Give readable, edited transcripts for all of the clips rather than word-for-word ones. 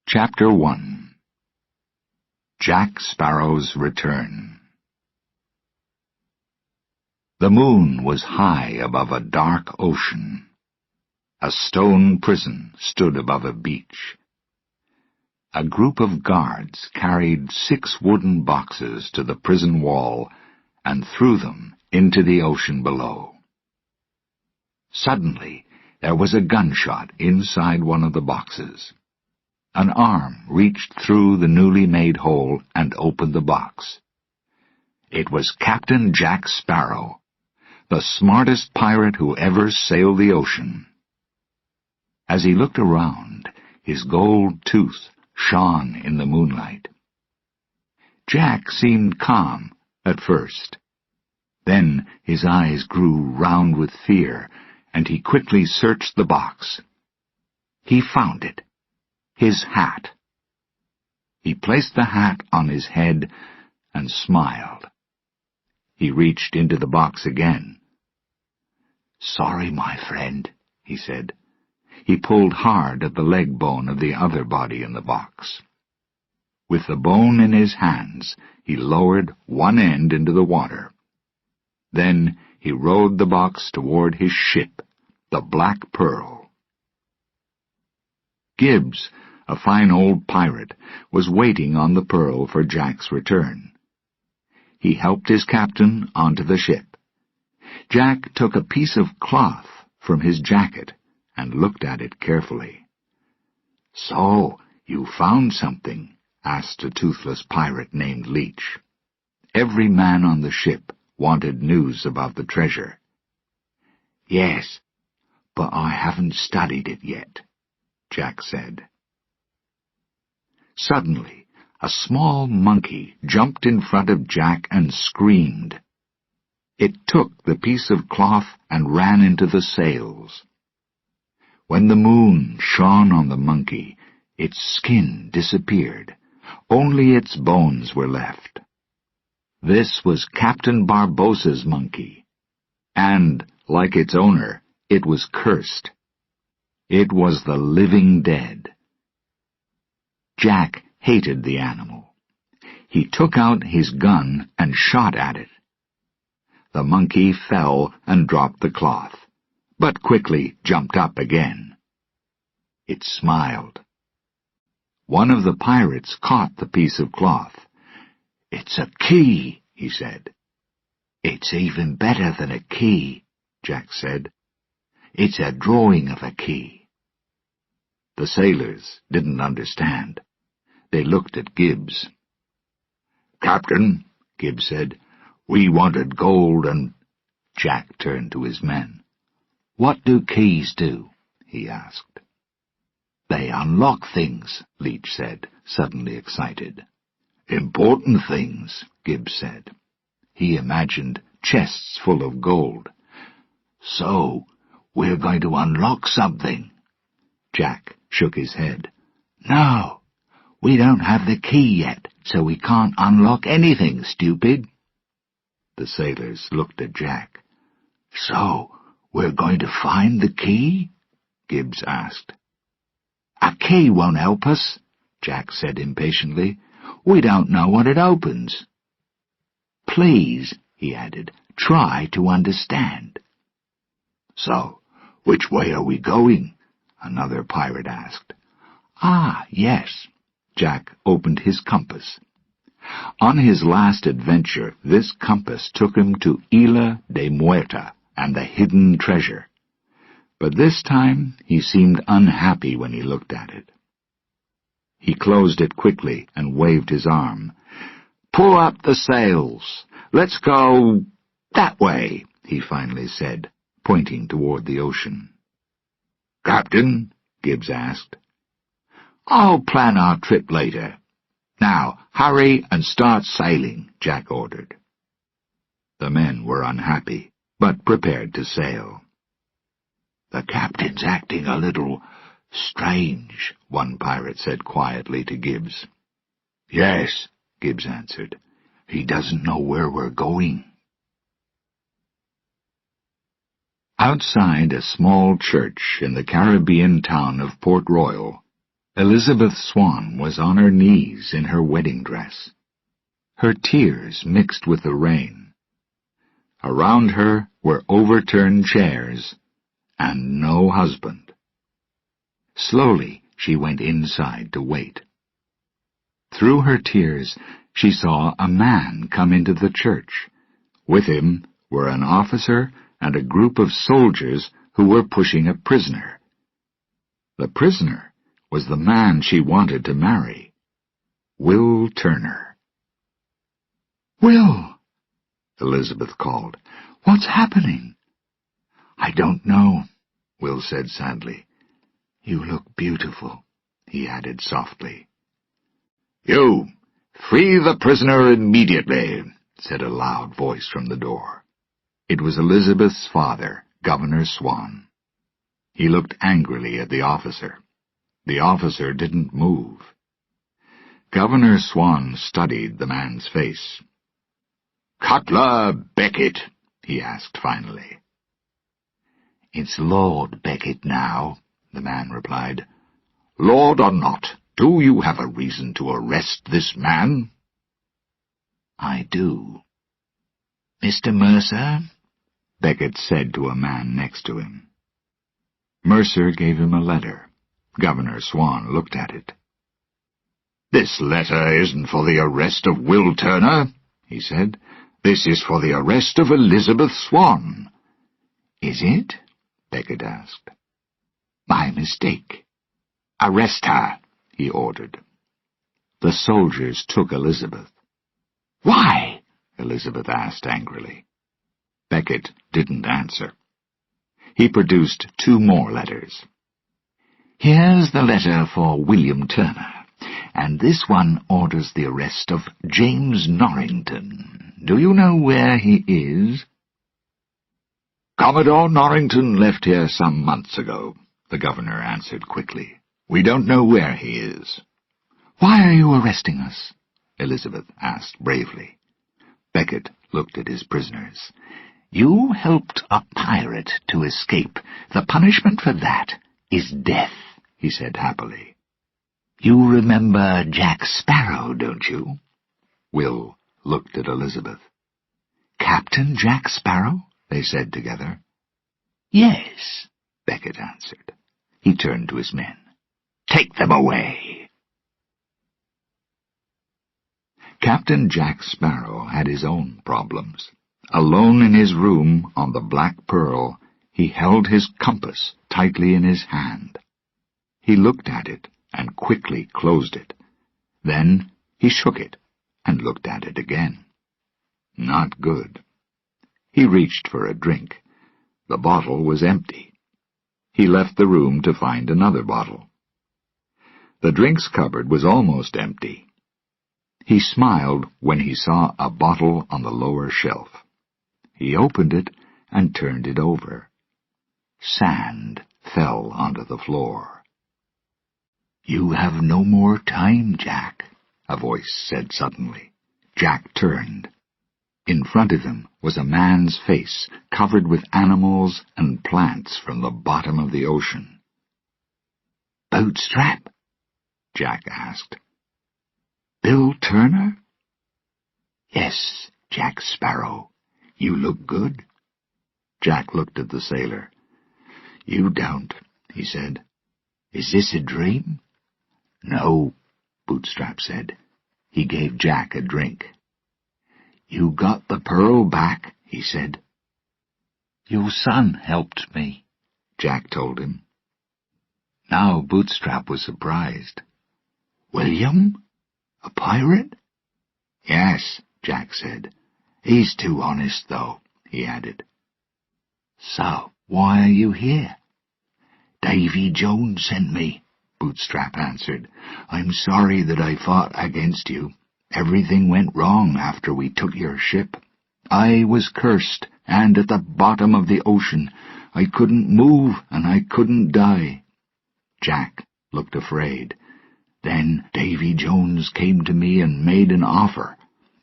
Chapter 1. Jack Sparrow's Return. The moon was high above a dark ocean. A stone prison stood above a beach. A group of guards carried 6 wooden boxes to the prison wall and threw them into the ocean below. Suddenly, there was a gunshot inside one of the boxes. An arm reached through the newly made hole and opened the box. It was Captain Jack Sparrow, the smartest pirate who ever sailed the ocean. As he looked around, his gold tooth shone in the moonlight. Jack seemed calm at first. Then his eyes grew round with fear, and he quickly searched the box. He found it. His hat. He placed the hat on his head and smiled. He reached into the box again. "Sorry, my friend," he said. He pulled hard at the leg bone of the other body in the box. With the bone in his hands, he lowered one end into the water. Then he rowed the box toward his ship, the Black Pearl. Gibbs, a fine old pirate, was waiting on the Pearl for Jack's return. He helped his captain onto the ship. Jack took a piece of cloth from his jacket and looked at it carefully. "So, you found something?" asked a toothless pirate named Leech. Every man on the ship wanted news about the treasure. "Yes, but I haven't studied it yet," Jack said. Suddenly, a small monkey jumped in front of Jack and screamed. It took the piece of cloth and ran into the sails. When the moon shone on the monkey, its skin disappeared. Only its bones were left. This was Captain Barbossa's monkey, and, like its owner, it was cursed. It was the living dead. Jack hated the animal. He took out his gun and shot at it. The monkey fell and dropped the cloth, but quickly jumped up again. It smiled. One of the pirates caught the piece of cloth. "It's a key," he said. "It's even better than a key," Jack said. "It's a drawing of a key." The sailors didn't understand. They looked at Gibbs. "Captain," Gibbs said, "we wanted gold and—" Jack turned to his men. "What do keys do?" he asked. "They unlock things," Leech said, suddenly excited. "Important things," Gibbs said. He imagined chests full of gold. "So, we're going to unlock something." Jack shook his head. "No, we don't have the key yet, so we can't unlock anything, stupid." The sailors looked at Jack. "So, we're going to find the key?" Gibbs asked. "A key won't help us," Jack said impatiently. "We don't know what it opens." "Please," he added, "try to understand." "So, which way are we going?" another pirate asked. "Ah, yes." Jack opened his compass. On his last adventure, this compass took him to Isla de Muerta and the hidden treasure. But this time he seemed unhappy when he looked at it. He closed it quickly and waved his arm. "Pull up the sails. Let's go that way," he finally said, pointing toward the ocean. "Captain?" Gibbs asked. "I'll plan our trip later. Now, hurry and start sailing," Jack ordered. The men were unhappy, but prepared to sail. "The captain's acting a little strange," one pirate said quietly to Gibbs. "Yes," Gibbs answered. "He doesn't know where we're going." Outside a small church in the Caribbean town of Port Royal, Elizabeth Swann was on her knees in her wedding dress. Her tears mixed with the rain. Around her were overturned chairs and no husband. Slowly she went inside to wait. Through her tears she saw a man come into the church. With him were an officer and a group of soldiers who were pushing a prisoner. The prisoner was the man she wanted to marry, Will Turner. "Will!" Elizabeth called. "What's happening?" "I don't know," Will said sadly. "You look beautiful," he added softly. "You, free the prisoner immediately," said a loud voice from the door. It was Elizabeth's father, Governor Swann. He looked angrily at the officer. The officer didn't move. Governor Swann studied the man's face. "Cutler Beckett?" he asked finally. "It's Lord Beckett now," the man replied. "Lord or not, do you have a reason to arrest this man?" "I do." "Mr. Mercer?" Beckett said to a man next to him. Mercer gave him a letter. Governor Swann looked at it. "This letter isn't for the arrest of Will Turner," he said. "This is for the arrest of Elizabeth Swann." "Is it?" Beckett asked. "My mistake." "Arrest her," he ordered. The soldiers took Elizabeth. "Why?" Elizabeth asked angrily. Beckett didn't answer. He produced 2 more letters. "Here's the letter for William Turner, and this one orders the arrest of James Norrington. Do you know where he is?" "Commodore Norrington left here some months ago," the governor answered quickly. "We don't know where he is." "Why are you arresting us?" Elizabeth asked bravely. Beckett looked at his prisoners. "You helped a pirate to escape. The punishment for that is death," he said happily. "You remember Jack Sparrow, don't you?" Will looked at Elizabeth. "Captain Jack Sparrow?" they said together. "Yes," Beckett answered. He turned to his men. "Take them away." Captain Jack Sparrow had his own problems. Alone in his room on the Black Pearl, he held his compass tightly in his hand. He looked at it and quickly closed it. Then he shook it and looked at it again. Not good. He reached for a drink. The bottle was empty. He left the room to find another bottle. The drinks cupboard was almost empty. He smiled when he saw a bottle on the lower shelf. He opened it and turned it over. Sand fell onto the floor. "You have no more time, Jack," a voice said suddenly. Jack turned. In front of him was a man's face, covered with animals and plants from the bottom of the ocean. "Bootstrap?" Jack asked. "Bill Turner?" "Yes, Jack Sparrow. You look good." Jack looked at the sailor. "You don't," he said. "Is this a dream?" "No," Bootstrap said. He gave Jack a drink. "You got the pearl back," he said. "Your son helped me," Jack told him. Now Bootstrap was surprised. "William? A pirate?" "Yes," Jack said. "He's too honest, though," he added. "So, why are you here?" "Davy Jones sent me," Bootstrap answered. "I'm sorry that I fought against you. Everything went wrong after we took your ship. I was cursed, and at the bottom of the ocean. I couldn't move, and I couldn't die." Jack looked afraid. "Then Davy Jones came to me and made an offer.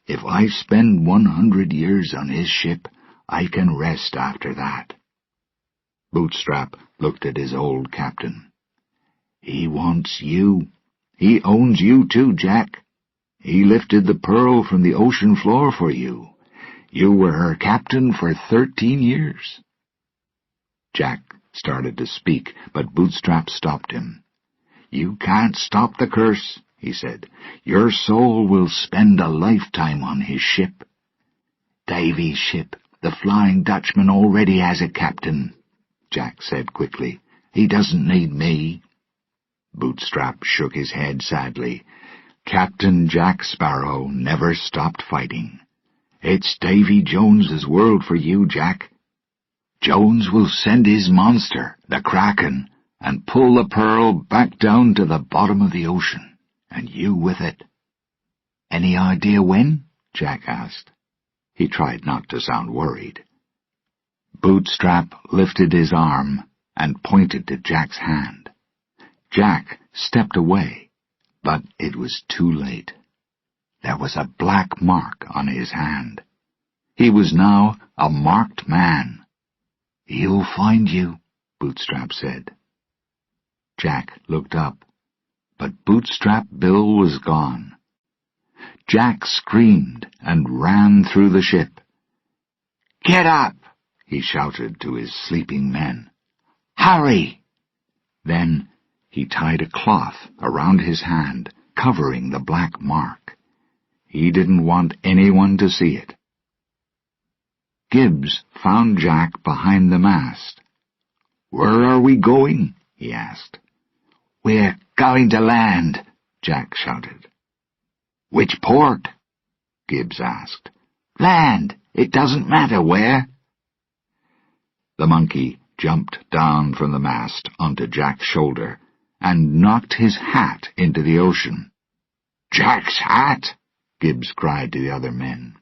If I spend 100 years on his ship, I can rest after that." Bootstrap looked at his old captain. He wants you. He owns you too, Jack. He lifted the Pearl from the ocean floor for you. You were her captain for 13 years. Jack started to speak, but Bootstrap stopped him. You can't stop the curse, he said. Your soul will spend a lifetime on his ship. Davy's ship, the Flying Dutchman, already has a captain, Jack said quickly. He doesn't need me. Bootstrap shook his head sadly. Captain Jack Sparrow never stopped fighting. It's Davy Jones's world for you, Jack. Jones will send his monster, the Kraken, and pull the Pearl back down to the bottom of the ocean, and you with it. Any idea when? Jack asked. He tried not to sound worried. Bootstrap lifted his arm and pointed to Jack's hand. Jack stepped away, but it was too late. There was a black mark on his hand. He was now a marked man. He'll find you, Bootstrap said. Jack looked up, but Bootstrap Bill was gone. Jack screamed and ran through the ship. Get up, he shouted to his sleeping men. Hurry! Then he tied a cloth around his hand, covering the black mark. He didn't want anyone to see it. Gibbs found Jack behind the mast. Where are we going? He asked. We're going to land, Jack shouted. Which port? Gibbs asked. Land. It doesn't matter where. The monkey jumped down from the mast onto Jack's shoulder and knocked his hat into the ocean. Jack's hat! Gibbs cried to the other men.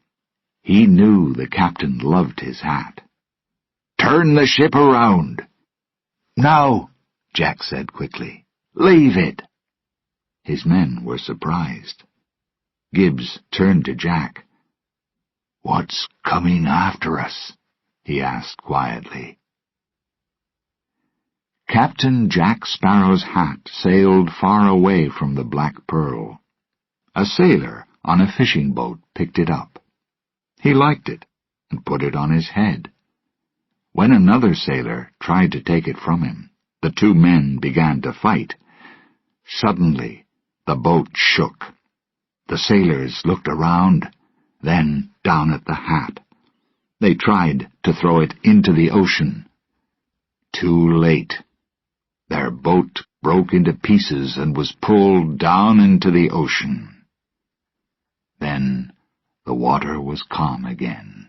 He knew the captain loved his hat. Turn the ship around. No, Jack said quickly. Leave it. His men were surprised. Gibbs turned to Jack. What's coming after us? He asked quietly. Captain Jack Sparrow's hat sailed far away from the Black Pearl. A sailor on a fishing boat picked it up. He liked it and put it on his head. When another sailor tried to take it from him, the two men began to fight. Suddenly, the boat shook. The sailors looked around, then down at the hat. They tried to throw it into the ocean. Too late. Their boat broke into pieces and was pulled down into the ocean. Then the water was calm again.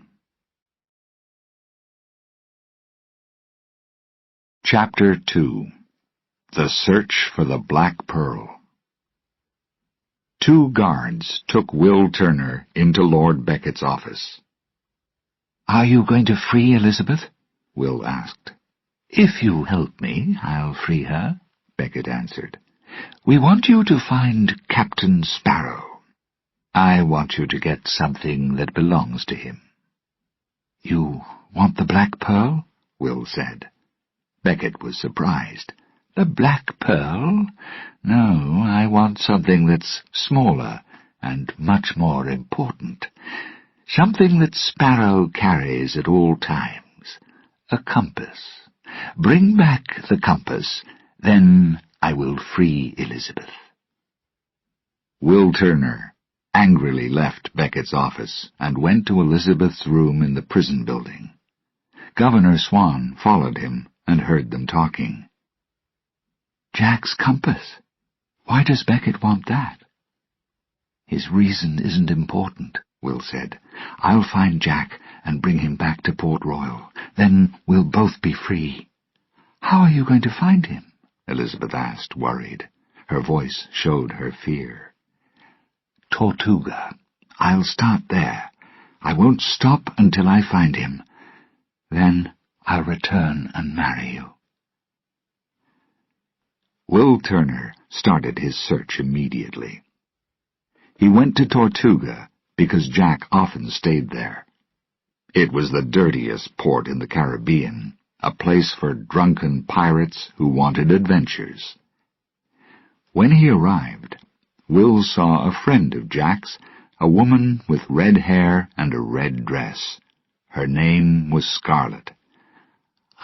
Chapter 2. The Search for the Black Pearl. 2 guards took Will Turner into Lord Becket's office. Are you going to free Elizabeth? Will asked. If you help me, I'll free her, Becket answered. We want you to find Captain Sparrow. I want you to get something that belongs to him. You want the Black Pearl? Will said. Becket was surprised. The Black Pearl? No, I want something that's smaller and much more important. Something that Sparrow carries at all times. A compass. Bring back the compass, then I will free Elizabeth. Will Turner angrily left Becket's office and went to Elizabeth's room in the prison building. Governor Swan followed him and heard them talking. Jack's compass. Why does Becket want that? His reason isn't important, Will said. I'll find Jack and bring him back to Port Royal. Then we'll both be free. How are you going to find him? Elizabeth asked, worried. Her voice showed her fear. Tortuga. I'll start there. I won't stop until I find him. Then I'll return and marry you. Will Turner started his search immediately. He went to Tortuga because Jack often stayed there. It was the dirtiest port in the Caribbean, a place for drunken pirates who wanted adventures. When he arrived, Will saw a friend of Jack's, a woman with red hair and a red dress. Her name was Scarlet.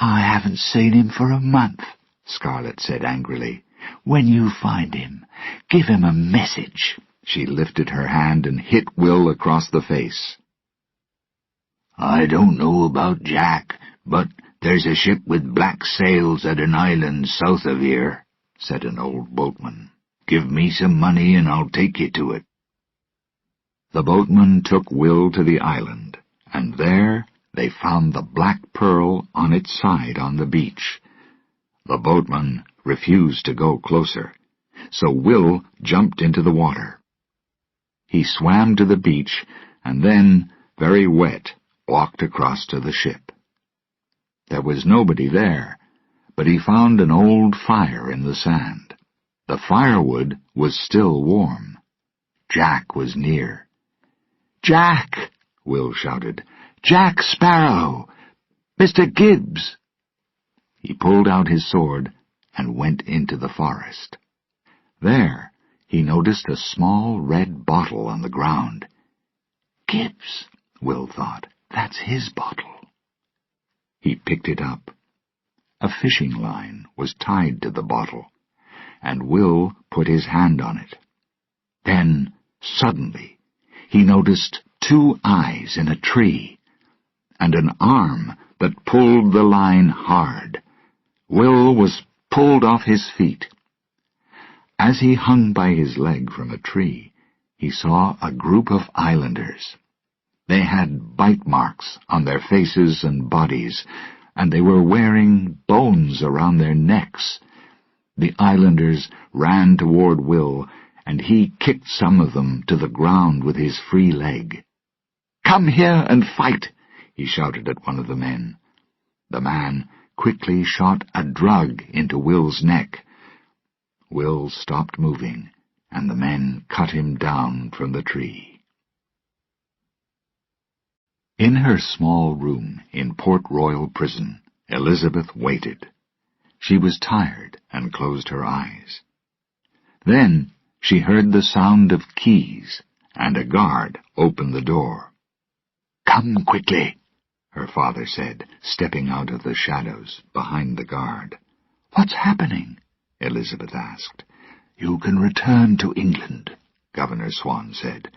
"I haven't seen him for a month," Scarlet said angrily. "When you find him, give him a message." She lifted her hand and hit Will across the face. "I don't know about Jack, but there's a ship with black sails at an island south of here," said an old boatman. "Give me some money and I'll take you to it." The boatman took Will to the island, and there they found the black pearl on its side on the beach. The boatman refused to go closer, so Will jumped into the water. He swam to the beach and then, very wet, walked across to the ship. There was nobody there, but he found an old fire in the sand. The firewood was still warm. Jack was near. "Jack!" Will shouted. "Jack Sparrow! Mr. Gibbs!" He pulled out his sword and went into the forest. There he noticed a small red bottle on the ground. "Gibbs," Will thought. "That's his bottle." He picked it up. A fishing line was tied to the bottle, and Will put his hand on it. Then, suddenly, he noticed 2 eyes in a tree, and an arm that pulled the line hard. Will was pulled off his feet. As he hung by his leg from a tree, he saw a group of islanders. They had bite marks on their faces and bodies, and they were wearing bones around their necks. The islanders ran toward Will, and he kicked some of them to the ground with his free leg. "Come here and fight!" he shouted at one of the men. The man quickly shot a drug into Will's neck. Will stopped moving, and the men cut him down from the tree. In her small room in Port Royal Prison, Elizabeth waited. She was tired and closed her eyes. Then she heard the sound of keys, and a guard opened the door. "Come quickly," her father said, stepping out of the shadows behind the guard. "What's happening?" Elizabeth asked. "You can return to England," Governor Swan said.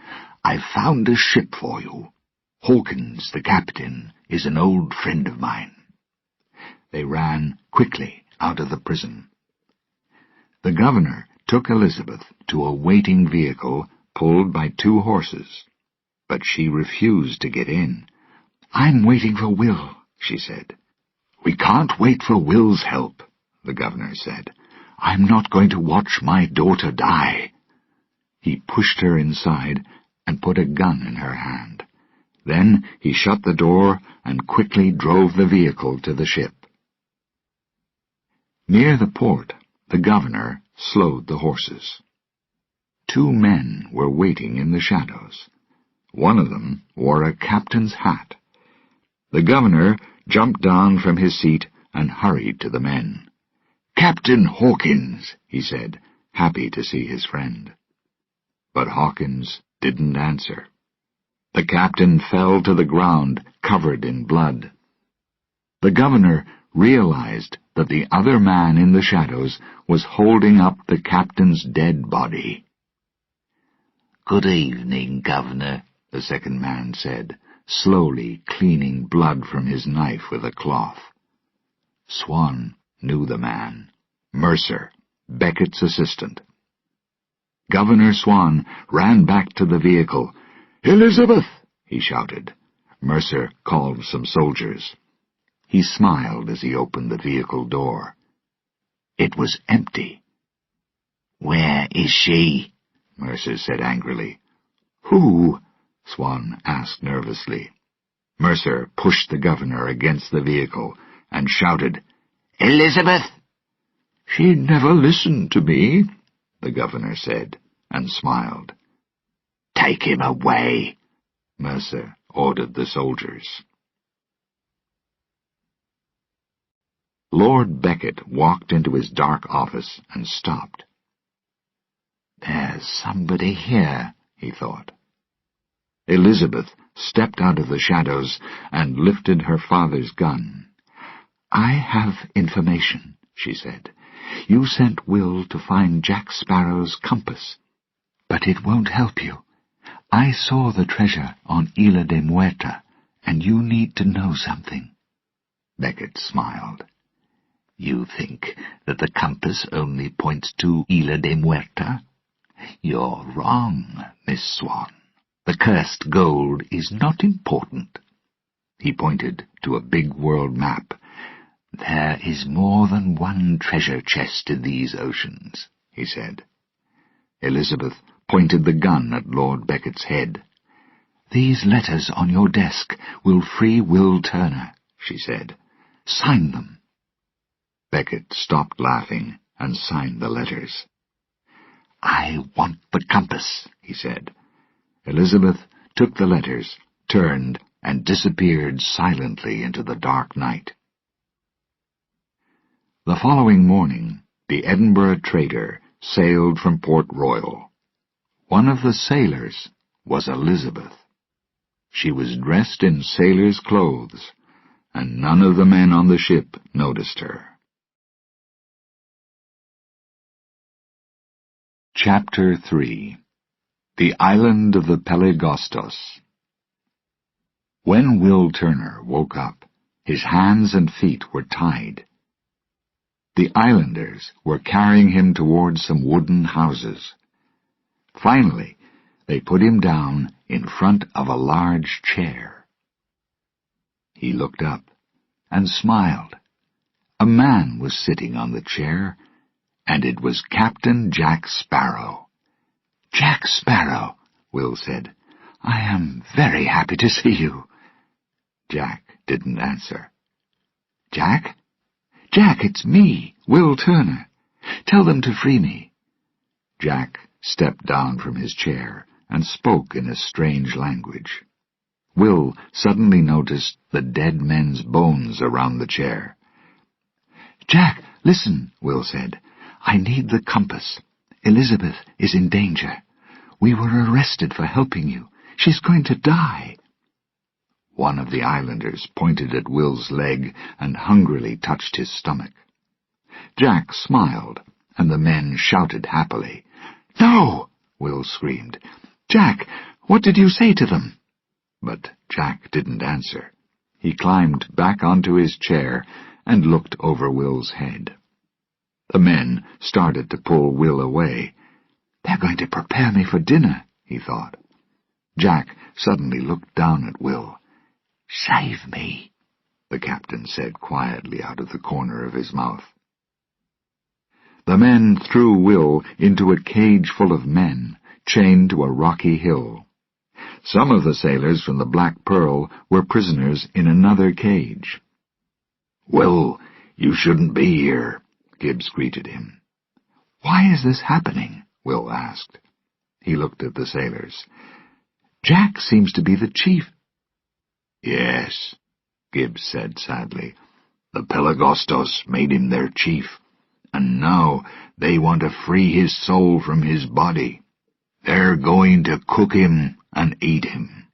"I've found a ship for you. Hawkins, the captain, is an old friend of mine." They ran quickly out of the prison. The governor took Elizabeth to a waiting vehicle pulled by 2 horses, but she refused to get in. "I'm waiting for Will," she said. "We can't wait for Will's help," the governor said. "I'm not going to watch my daughter die." He pushed her inside and put a gun in her hand. Then he shut the door and quickly drove the vehicle to the ship. Near the port, the governor slowed the horses. 2 men were waiting in the shadows. One of them wore a captain's hat. The governor jumped down from his seat and hurried to the men. "Captain Hawkins," he said, happy to see his friend. But Hawkins didn't answer. The captain fell to the ground, covered in blood. The governor realized that the other man in the shadows was holding up the captain's dead body. "Good evening, Governor," the second man said, slowly cleaning blood from his knife with a cloth. Swan knew the man. Mercer, Beckett's assistant. Governor Swan ran back to the vehicle. "Elizabeth!" he shouted. Mercer called some soldiers. He smiled as he opened the vehicle door. It was empty. "Where is she?" Mercer said angrily. "Who?" Swan asked nervously. Mercer pushed the governor against the vehicle and shouted, "Elizabeth!" "She never listened to me," the governor said, and smiled. "Take him away," Mercer ordered the soldiers. Lord Beckett walked into his dark office and stopped. There's somebody here, he thought. Elizabeth stepped out of the shadows and lifted her father's gun. "I have information," she said. "You sent Will to find Jack Sparrow's compass. But it won't help you. I saw the treasure on Isla de Muerta, and you need to know something." Beckett smiled. "You think that the compass only points to Isla de Muerta? You're wrong, Miss Swan. The cursed gold is not important." He pointed to a big world map. "There is more than one treasure chest in these oceans," he said. Elizabeth pointed the gun at Lord Beckett's head. "These letters on your desk will free Will Turner," she said. "Sign them." Beckett stopped laughing and signed the letters. "I want the compass," he said. Elizabeth took the letters, turned, and disappeared silently into the dark night. The following morning, the Edinburgh trader sailed from Port Royal. One of the sailors was Elizabeth. She was dressed in sailor's clothes, and none of the men on the ship noticed her. Chapter 3. The Island of the Pelagostos. When Will Turner woke up, his hands and feet were tied. The islanders were carrying him towards some wooden houses. Finally, they put him down in front of a large chair. He looked up and smiled. A man was sitting on the chair, and it was Captain Jack Sparrow. "Jack Sparrow," Will said, "I am very happy to see you." Jack didn't answer. "Jack? Jack, it's me, Will Turner. Tell them to free me." Jack stepped down from his chair and spoke in a strange language. Will suddenly noticed the dead men's bones around the chair. "Jack, listen," Will said. "I need the compass. Elizabeth is in danger. We were arrested for helping you. She's going to die." One of the islanders pointed at Will's leg and hungrily touched his stomach. Jack smiled, and the men shouted happily. "No!" Will screamed. "Jack, what did you say to them?" But Jack didn't answer. He climbed back onto his chair and looked over Will's head. The men started to pull Will away. "They're going to prepare me for dinner," he thought. Jack suddenly looked down at Will. "Save me," the captain said quietly out of the corner of his mouth. The men threw Will into a cage full of men, chained to a rocky hill. Some of the sailors from the Black Pearl were prisoners in another cage. "Will, you shouldn't be here," Gibbs greeted him. "Why is this happening?" Will asked. He looked at the sailors. "Jack seems to be the chief." "Yes," Gibbs said sadly. "The Pelagostos made him their chief, and now they want to free his soul from his body. They're going to cook him and eat him."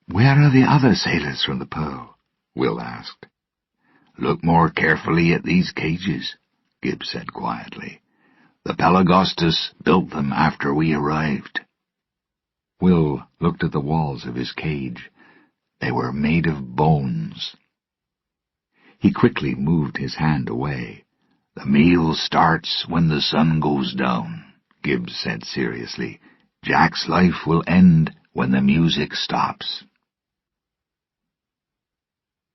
"Where are the other sailors from the Pearl?" Will asked. "Look more carefully at these cages," Gibbs said quietly. "The Pelagostos built them after we arrived." Will looked at the walls of his cage. They were made of bones. He quickly moved his hand away. "The meal starts when the sun goes down," Gibbs said seriously. "Jack's life will end when the music stops."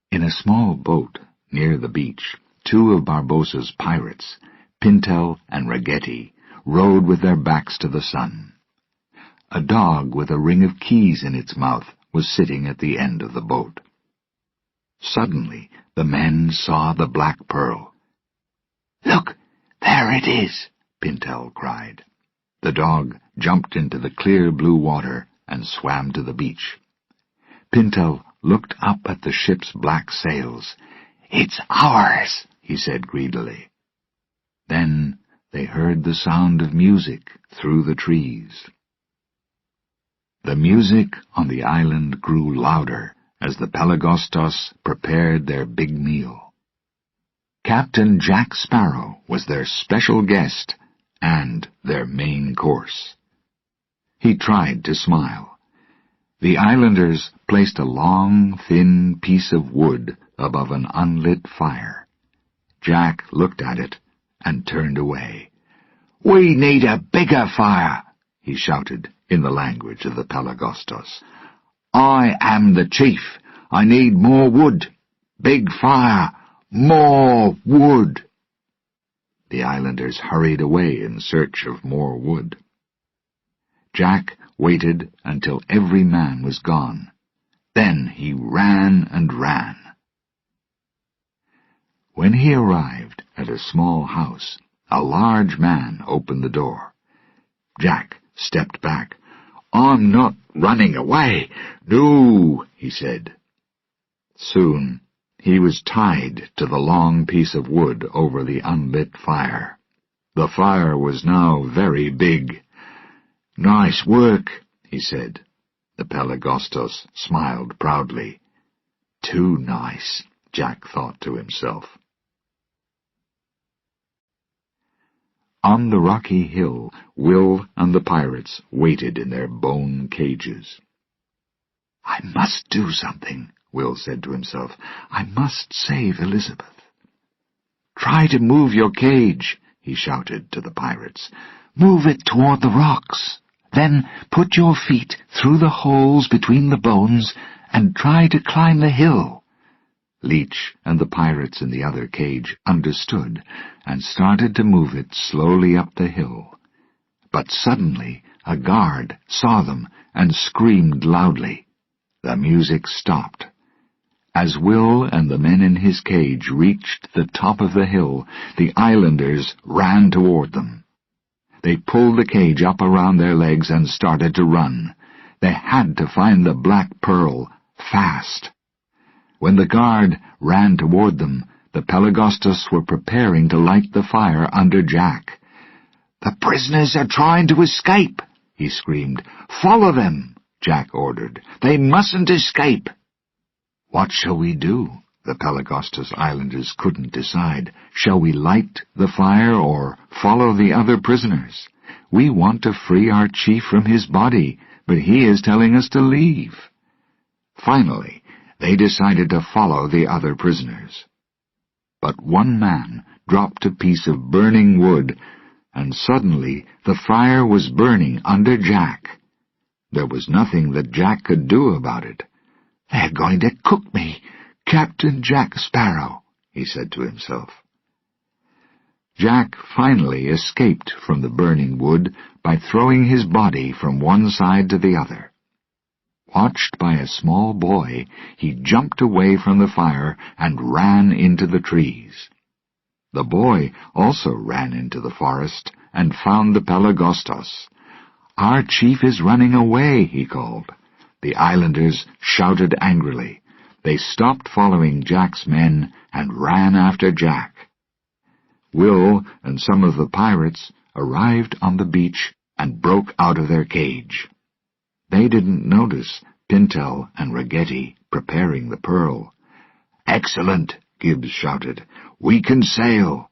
In a small boat near the beach, two of Barbossa's pirates, Pintel and Ragetti, rowed with their backs to the sun. A dog with a ring of keys in its mouth was sitting at the end of the boat. Suddenly, the men saw the Black Pearl. "Look, there it is!" Pintel cried. The dog jumped into the clear blue water and swam to the beach. Pintel looked up at the ship's black sails. "It's ours," he said greedily. Then they heard the sound of music through the trees. The music on the island grew louder as the Pelagostos prepared their big meal. Captain Jack Sparrow was their special guest and their main course. He tried to smile. The islanders placed a long, thin piece of wood above an unlit fire. Jack looked at it and turned away. "We need a bigger fire," he shouted in the language of the Pelagostos. "I am the chief. I need more wood. Big fire. More wood." The islanders hurried away in search of more wood. Jack waited until every man was gone. Then he ran and ran. When he arrived at a small house, a large man opened the door. Jack stepped back. "I'm not running away. No," he said. Soon he was tied to the long piece of wood over the unlit fire. The fire was now very big. "Nice work," he said. The Pelagostos smiled proudly. Too nice, Jack thought to himself. On the rocky hill, Will and the pirates waited in their bone cages. "I must do something," Will said to himself. "I must save Elizabeth." "Try to move your cage," he shouted to the pirates. "Move it toward the rocks. Then put your feet through the holes between the bones and try to climb the hill." Leech and the pirates in the other cage understood and started to move it slowly up the hill. But suddenly a guard saw them and screamed loudly. The music stopped. As Will and the men in his cage reached the top of the hill, the islanders ran toward them. They pulled the cage up around their legs and started to run. They had to find the black pearl fast. When the guard ran toward them, the Pelagostos were preparing to light the fire under Jack. "The prisoners are trying to escape," he screamed. "Follow them," Jack ordered. "They mustn't escape." "What shall we do?" The Pelagostos islanders couldn't decide. "Shall we light the fire or follow the other prisoners? We want to free our chief from his body, but he is telling us to leave." Finally, they decided to follow the other prisoners. But one man dropped a piece of burning wood, and suddenly the fire was burning under Jack. There was nothing that Jack could do about it. "They're going to cook me, Captain Jack Sparrow," he said to himself. Jack finally escaped from the burning wood by throwing his body from one side to the other. Watched by a small boy, he jumped away from the fire and ran into the trees. The boy also ran into the forest and found the Pelagostos. "Our chief is running away," he called. The islanders shouted angrily. They stopped following Jack's men and ran after Jack. Will and some of the pirates arrived on the beach and broke out of their cage. They didn't notice Pintel and Ragetti preparing the pearl. "Excellent," Gibbs shouted. "We can sail."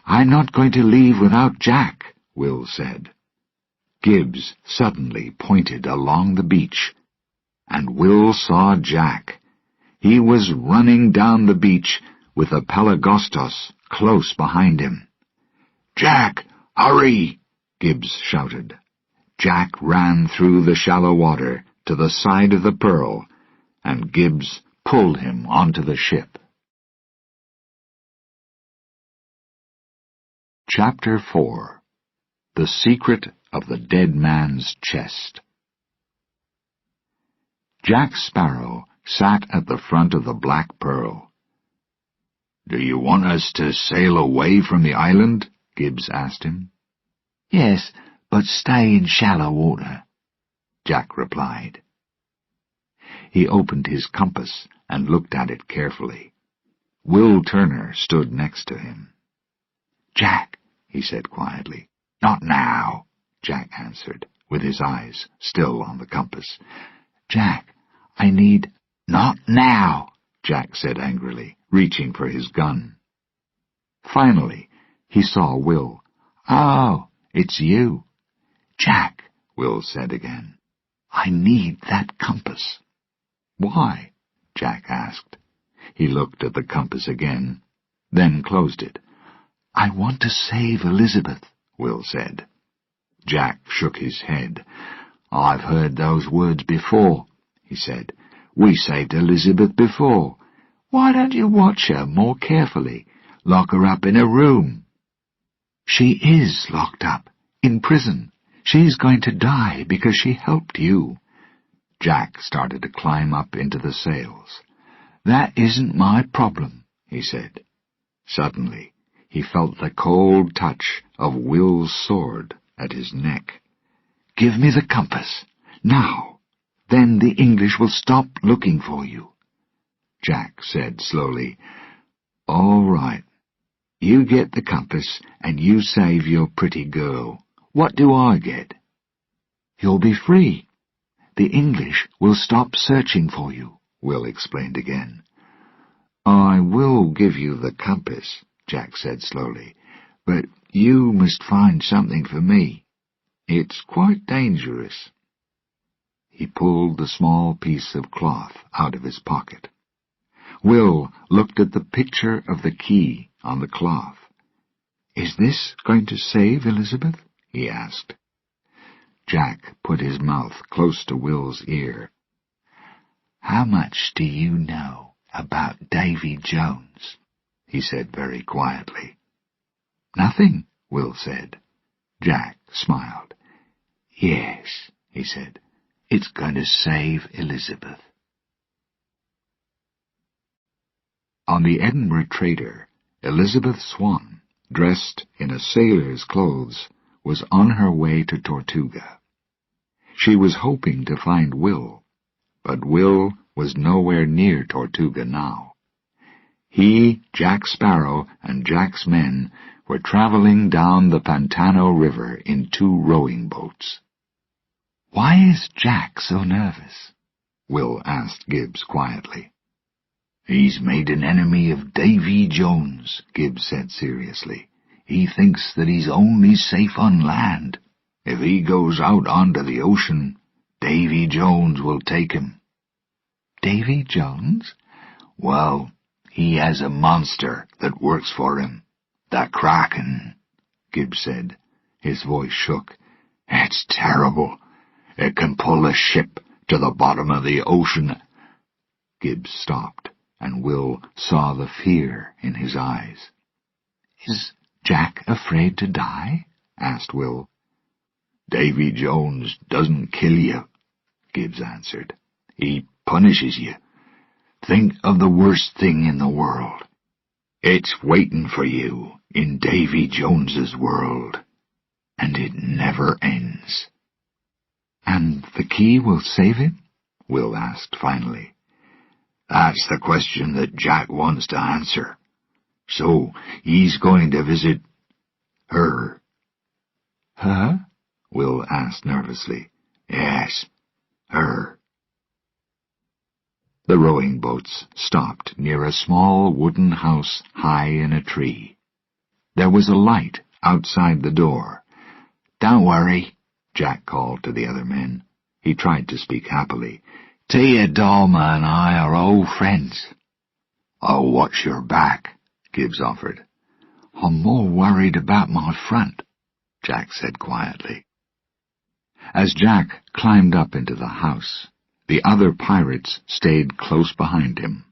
"I'm not going to leave without Jack," Will said. Gibbs suddenly pointed along the beach, and Will saw Jack. He was running down the beach with the Pelagostos close behind him. "Jack, hurry!" Gibbs shouted. Jack ran through the shallow water to the side of the pearl, and Gibbs pulled him onto the ship. Chapter 4. The Secret of the Dead Man's Chest. Jack Sparrow sat at the front of the Black Pearl. "Do you want us to sail away from the island?" Gibbs asked him. "Yes, but stay in shallow water," Jack replied. He opened his compass and looked at it carefully. Will Turner stood next to him. "Jack, he said quietly. "Not now," Jack answered, with his eyes still on the compass. "Jack, I need—" "Not now," Jack said angrily, reaching for his gun. Finally, he saw Will. "Oh, it's you." "Jack," Will said again, "I need that compass." "Why?" Jack asked. He looked at the compass again, then closed it. "I want to save Elizabeth," Will said. Jack shook his head. "I've heard those words before," he said. "We saved Elizabeth before. Why don't you watch her more carefully? Lock her up in a room." "She is locked up, in prison. She's going to die because she helped you." Jack started to climb up into the sails. "That isn't my problem," he said. Suddenly, he felt the cold touch of Will's sword at his neck. "Give me the compass, now. Then the English will stop looking for you." Jack said slowly, "All right. You get the compass, and you save your pretty girl. What do I get?" "You'll be free. The English will stop searching for you," Will explained again. "I will give you the compass," Jack said slowly, "but you must find something for me. It's quite dangerous." He pulled the small piece of cloth out of his pocket. Will looked at the picture of the key on the cloth. "Is this going to save Elizabeth?" he asked. Jack put his mouth close to Will's ear. "How much do you know about Davy Jones?" he said very quietly. "Nothing," Will said. Jack smiled. "Yes," he said, "it's going to save Elizabeth." On the Edinburgh Trader, Elizabeth Swan, dressed in a sailor's clothes, was on her way to Tortuga. She was hoping to find Will, but Will was nowhere near Tortuga now. He, Jack Sparrow, and Jack's men were traveling down the Pantano River in 2 rowing boats. "Why is Jack so nervous?" Will asked Gibbs quietly. "He's made an enemy of Davy Jones," Gibbs said seriously. "He thinks that he's only safe on land. If he goes out onto the ocean, Davy Jones will take him." "Davy Jones?" "Well, he has a monster that works for him. The Kraken," Gibbs said. His voice shook. "It's terrible. It can pull a ship to the bottom of the ocean." Gibbs stopped, and Will saw the fear in his eyes. "Is Jack afraid to die?" asked Will. "Davy Jones doesn't kill you," Gibbs answered. "He punishes you. Think of the worst thing in the world. It's waiting for you in Davy Jones's world, and it never ends." "And the key will save him?" Will asked finally. "That's the question that Jack wants to answer. So he's going to visit her." "Her?" Will asked nervously. "Yes, her." The rowing boats stopped near a small wooden house high in a tree. There was a light outside the door. "Don't worry," Jack called to the other men. He tried to speak happily. "Theodolma and I are old friends." "I'll watch your back," Gibbs offered. "I'm more worried about my front," Jack said quietly. As Jack climbed up into the house, the other pirates stayed close behind him.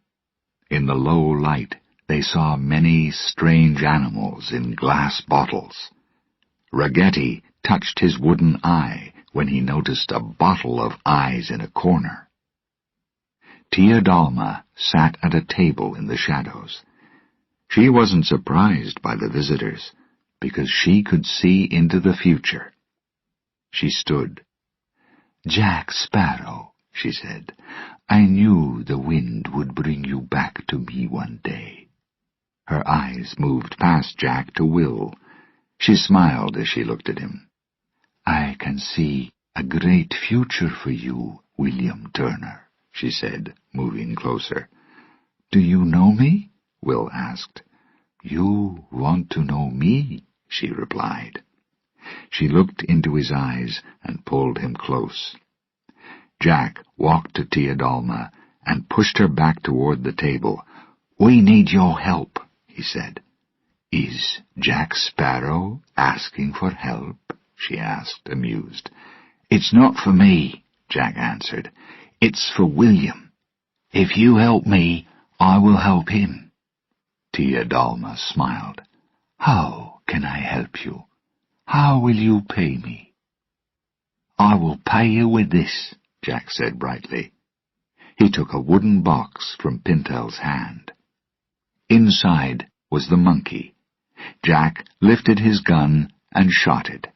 In the low light, they saw many strange animals in glass bottles. Ragetti touched his wooden eye when he noticed a bottle of eyes in a corner. Theodolma sat at a table in the shadows. She wasn't surprised by the visitors, because she could see into the future. She stood. "Jack Sparrow," she said, "I knew the wind would bring you back to me one day." Her eyes moved past Jack to Will. She smiled as she looked at him. "I can see a great future for you, William Turner," she said, moving closer. "Do you know me?" Will asked. "You want to know me," she replied. She looked into his eyes and pulled him close. Jack walked to Teodalma and pushed her back toward the table. "We need your help," he said. "Is Jack Sparrow asking for help?" she asked, amused. "It's not for me," Jack answered. "It's for William. If you help me, I will help him." Teodalma smiled. "How can I help you? How will you pay me?" "I will pay you with this," Jack said brightly. He took a wooden box from Pintel's hand. Inside was the monkey. Jack lifted his gun and shot it.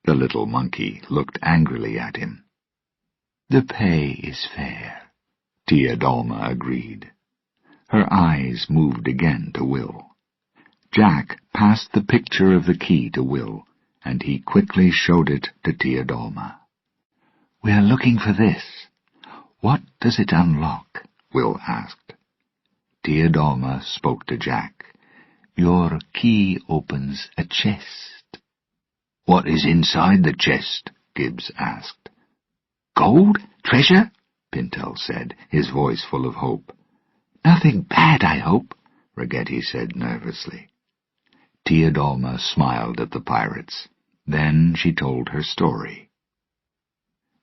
The little monkey looked angrily at him. "The pay is fair," Teodalma agreed. Her eyes moved again to Will. Jack passed the picture of the key to Will, and he quickly showed it to Teodalma. "We are looking for this. What does it unlock?" Will asked. Teodalma spoke to Jack. "Your key opens a chest." "What is inside the chest?" Gibbs asked. "Gold? Treasure?" Pintel said, his voice full of hope. "Nothing bad, I hope," Ragetti said nervously. Teodalma smiled at the pirates. Then she told her story.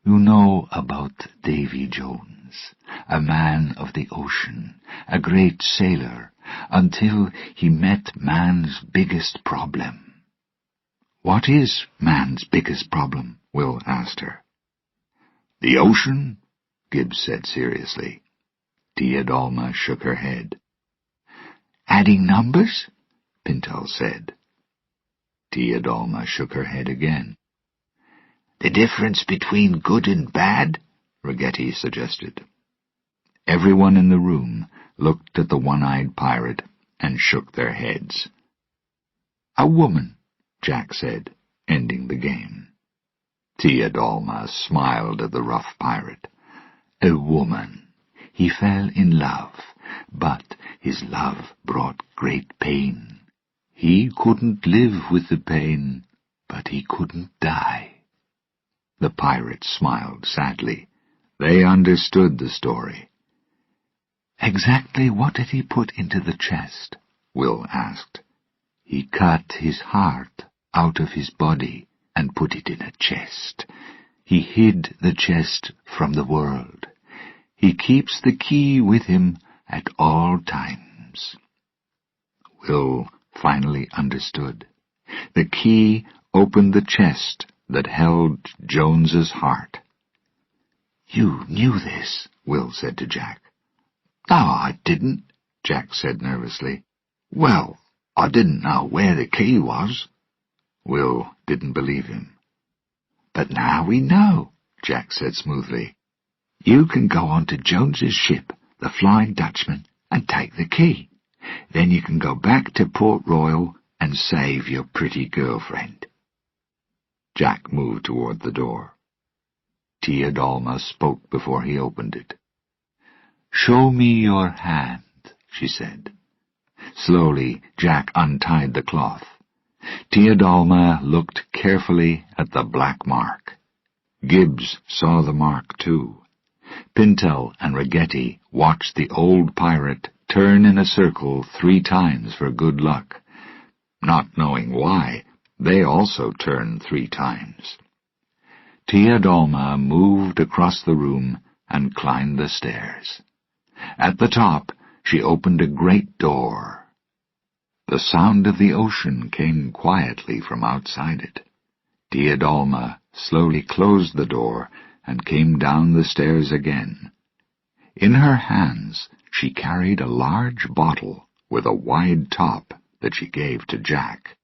"You know about Davy Jones, a man of the ocean, a great sailor, until he met man's biggest problem." "What is man's biggest problem?" Will asked her. "The ocean," Gibbs said seriously. Teodalma shook her head. "Adding numbers?" Pintel said. Teodalma shook her head again. "The difference between good and bad?" Ragetti suggested. Everyone in the room looked at the one-eyed pirate and shook their heads. "A woman," Jack said, ending the game. Teodalma smiled at the rough pirate. "A woman. He fell in love, but his love brought great pain. He couldn't live with the pain, but he couldn't die." The pirates smiled sadly. They understood the story. "Exactly what did he put into the chest?" Will asked. "He cut his heart out of his body and put it in a chest. He hid the chest from the world. He keeps the key with him at all times." Will finally understood. The key opened the chest that held Jones's heart. "You knew this," Will said to Jack. "No, I didn't," Jack said nervously. "Well, I didn't know where the key was." Will didn't believe him. "But now we know," Jack said smoothly. "You can go on to Jones's ship, the Flying Dutchman, and take the key. Then you can go back to Port Royal and save your pretty girlfriend." Jack moved toward the door. Teodalma spoke before he opened it. "Show me your hand," she said. Slowly, Jack untied the cloth. Teodalma looked carefully at the black mark. Gibbs saw the mark, too. Pintel and Ragetti watched the old pirate turn in a circle 3 times for good luck. Not knowing why, they also turned 3 times. Teodalma moved across the room and climbed the stairs. At the top, she opened a great door. The sound of the ocean came quietly from outside it. Teodalma slowly closed the door and came down the stairs again. In her hands she carried a large bottle with a wide top that she gave to Jack.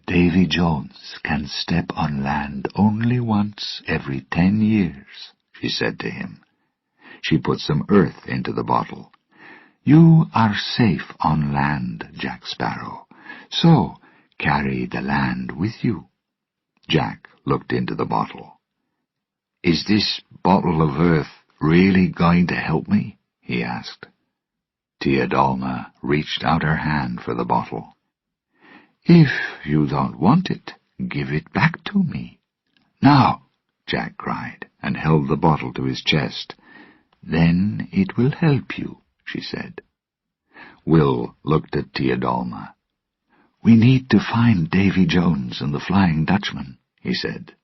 "Davy Jones can step on land only once every 10 years, she said to him. She put some earth into the bottle. "You are safe on land, Jack Sparrow, so carry the land with you?" Jack looked into the bottle. "Is this bottle of earth really going to help me?" he asked. Theodolma reached out her hand for the bottle. "If you don't want it, give it back to me." "No!" Jack cried, and held the bottle to his chest. "Then it will help you," she said. Will looked at Theodolma. "We need to find Davy Jones and the Flying Dutchman," he said.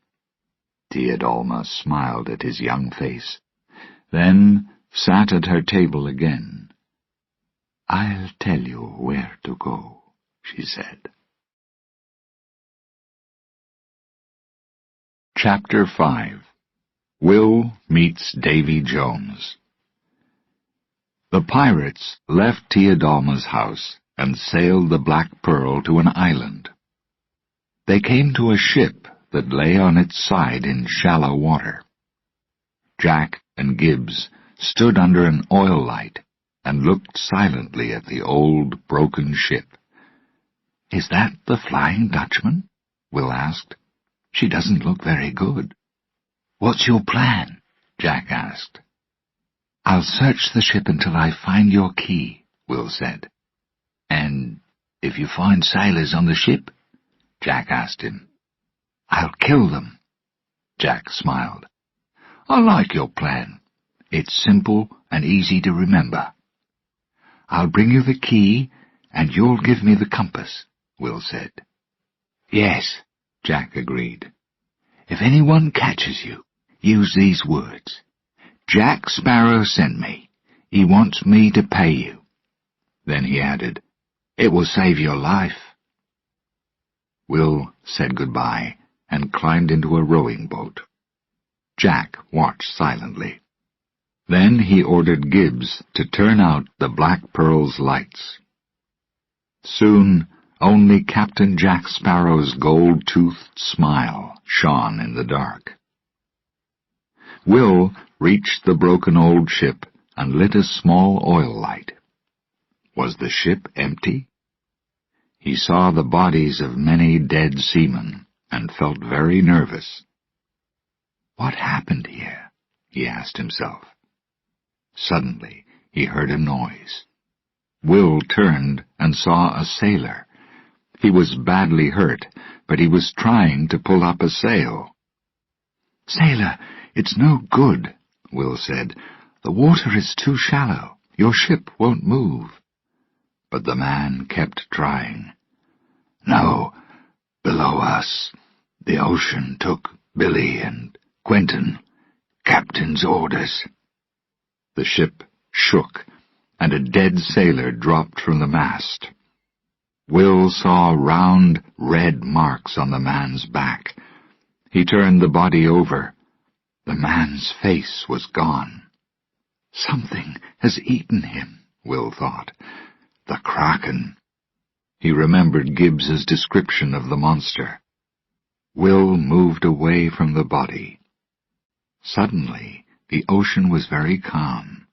Theodolma smiled at his young face, then sat at her table again. "I'll tell you where to go," she said. Chapter 5. Will Meets Davy Jones. The pirates left Theodolma's house and sailed the Black Pearl to an island. They came to a ship that lay on its side in shallow water. Jack and Gibbs stood under an oil light and looked silently at the old, broken ship. "Is that the Flying Dutchman?" Will asked. "She doesn't look very good." "What's your plan?" Jack asked. "I'll search the ship until I find your key," Will said. "And if you find sailors on the ship?" Jack asked him. "I'll kill them." Jack smiled. "I like your plan. It's simple and easy to remember." "I'll bring you the key, and you'll give me the compass," Will said. "Yes," Jack agreed. "If anyone catches you, use these words. 'Jack Sparrow sent me. He wants me to pay you.'" Then he added, "It will save your life." Will said goodbye and climbed into a rowing boat. Jack watched silently. Then he ordered Gibbs to turn out the Black Pearl's lights. Soon only Captain Jack Sparrow's gold-toothed smile shone in the dark. Will reached the broken old ship and lit a small oil light. Was the ship empty? He saw the bodies of many dead seamen and felt very nervous. "What happened here?" he asked himself. Suddenly he heard a noise. Will turned and saw a sailor. He was badly hurt, but he was trying to pull up a sail. "Sailor, it's no good," Will said. "The water is too shallow. Your ship won't move." But the man kept trying. "No, below us. The ocean took Billy and Quentin. Captain's orders." The ship shook, and a dead sailor dropped from the mast. Will saw round, red marks on the man's back. He turned the body over. The man's face was gone. "Something has eaten him," Will thought. "The Kraken." He remembered Gibbs's description of the monster. Will moved away from the body. Suddenly, the ocean was very calm.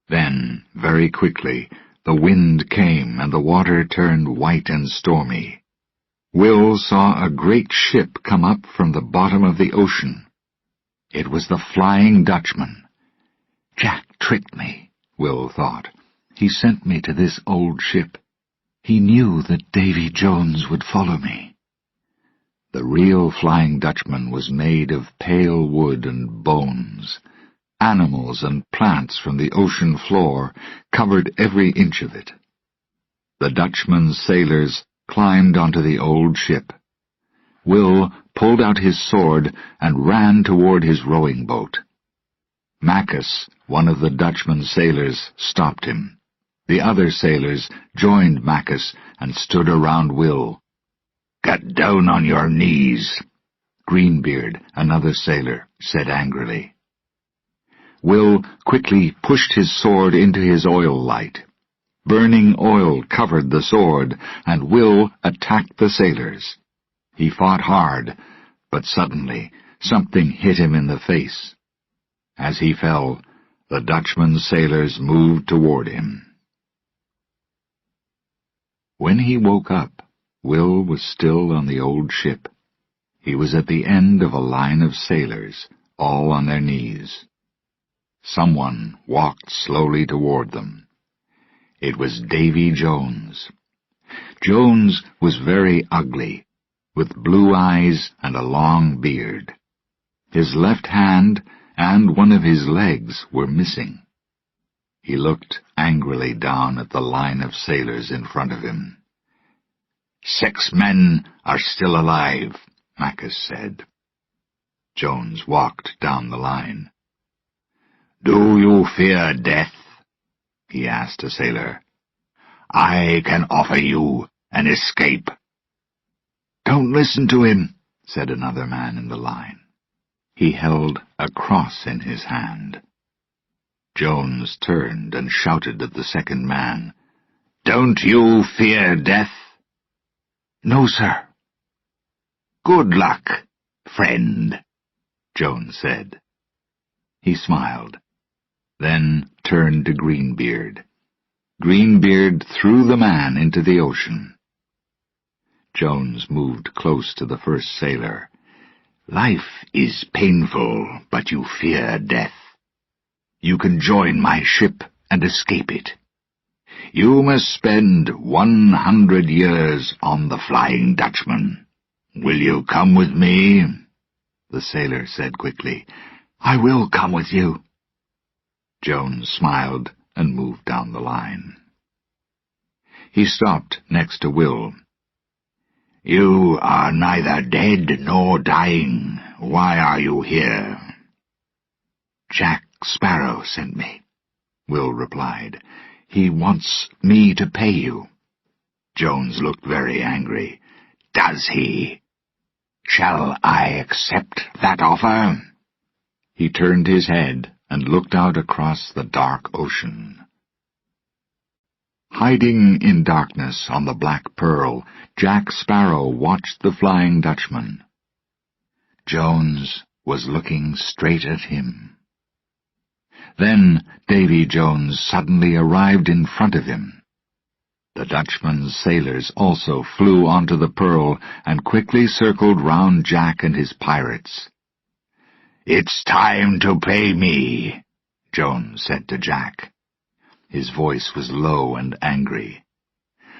Then, very quickly, the wind came and the water turned white and stormy. Will saw a great ship come up from the bottom of the ocean. It was the Flying Dutchman. "Jack tricked me," Will thought. "He sent me to this old ship. He knew that Davy Jones would follow me." The real Flying Dutchman was made of pale wood and bones. Animals and plants from the ocean floor covered every inch of it. The Dutchman's sailors climbed onto the old ship. Will pulled out his sword and ran toward his rowing boat. Macus, one of the Dutchman's sailors, stopped him. The other sailors joined Macus and stood around Will. "Get down on your knees," Greenbeard, another sailor, said angrily. Will quickly pushed his sword into his oil light. Burning oil covered the sword, and Will attacked the sailors. He fought hard, but suddenly something hit him in the face. As he fell, the Dutchman's sailors moved toward him. When he woke up, Will was still on the old ship. He was at the end of a line of sailors, all on their knees. Someone walked slowly toward them. It was Davy Jones. Jones was very ugly, with blue eyes and a long beard. His left hand and one of his legs were missing. He looked angrily down at the line of sailors in front of him. 6 men are still alive, Mackes said. Jones walked down the line. Do you fear death? He asked a sailor. I can offer you an escape. Don't listen to him, said another man in the line. He held a cross in his hand. Jones turned and shouted at the second man. Don't you fear death? No, sir. Good luck, friend, Jones said. He smiled, then turned to Greenbeard. Greenbeard threw the man into the ocean. Jones moved close to the first sailor. Life is painful, but you fear death. You can join my ship and escape it. You must spend 100 years on the Flying Dutchman. Will you come with me? The sailor said quickly, I will come with you. Jones smiled and moved down the line. He stopped next to Will. You are neither dead nor dying. Why are you here? Jack Sparrow sent me, Will replied. He wants me to pay you. Jones looked very angry. Does he? Shall I accept that offer? He turned his head and looked out across the dark ocean. Hiding in darkness on the Black Pearl, Jack Sparrow watched the Flying Dutchman. Jones was looking straight at him. Then Davy Jones suddenly arrived in front of him. The Dutchman's sailors also flew onto the Pearl and quickly circled round Jack and his pirates. It's time to pay me, Jones said to Jack. His voice was low and angry.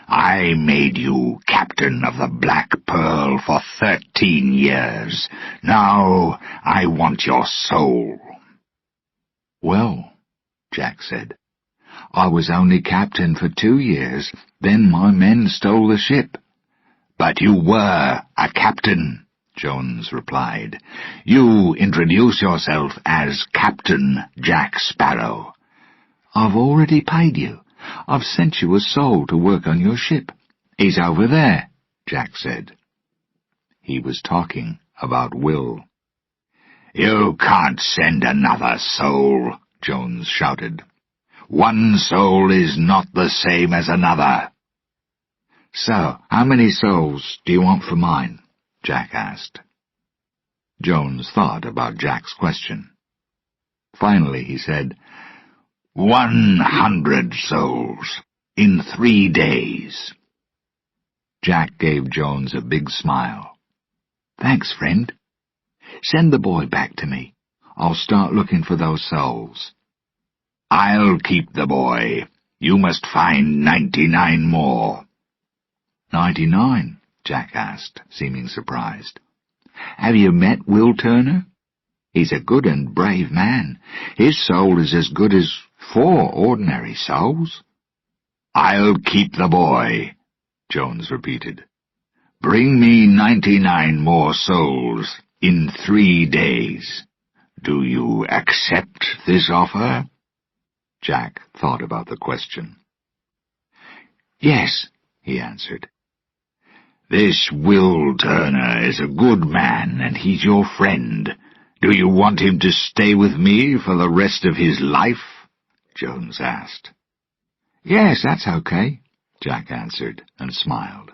I made you captain of the Black Pearl for 13 years. Now I want your soul. Well, Jack said, I was only captain for 2 years, then my men stole the ship. But you were a captain, Jones replied. You introduce yourself as Captain Jack Sparrow. I've already paid you. I've sent you a soul to work on your ship. He's over there, Jack said. He was talking about Will. You can't send another soul, Jones shouted. One soul is not the same as another. So, how many souls do you want for mine? Jack asked. Jones thought about Jack's question. Finally he said, 100 souls, in 3 days. Jack gave Jones a big smile. Thanks, friend. Send the boy back to me. I'll start looking for those souls. I'll keep the boy. You must find 99 more. 99? Jack asked, seeming surprised. Have you met Will Turner? He's a good and brave man. His soul is as good as 4 ordinary souls. I'll keep the boy, Jones repeated. Bring me 99 more souls in 3 days. Do you accept this offer? Jack thought about the question. Yes, he answered. This Will Turner is a good man, and he's your friend. Do you want him to stay with me for the rest of his life? Jones asked. Yes, that's okay, Jack answered and smiled.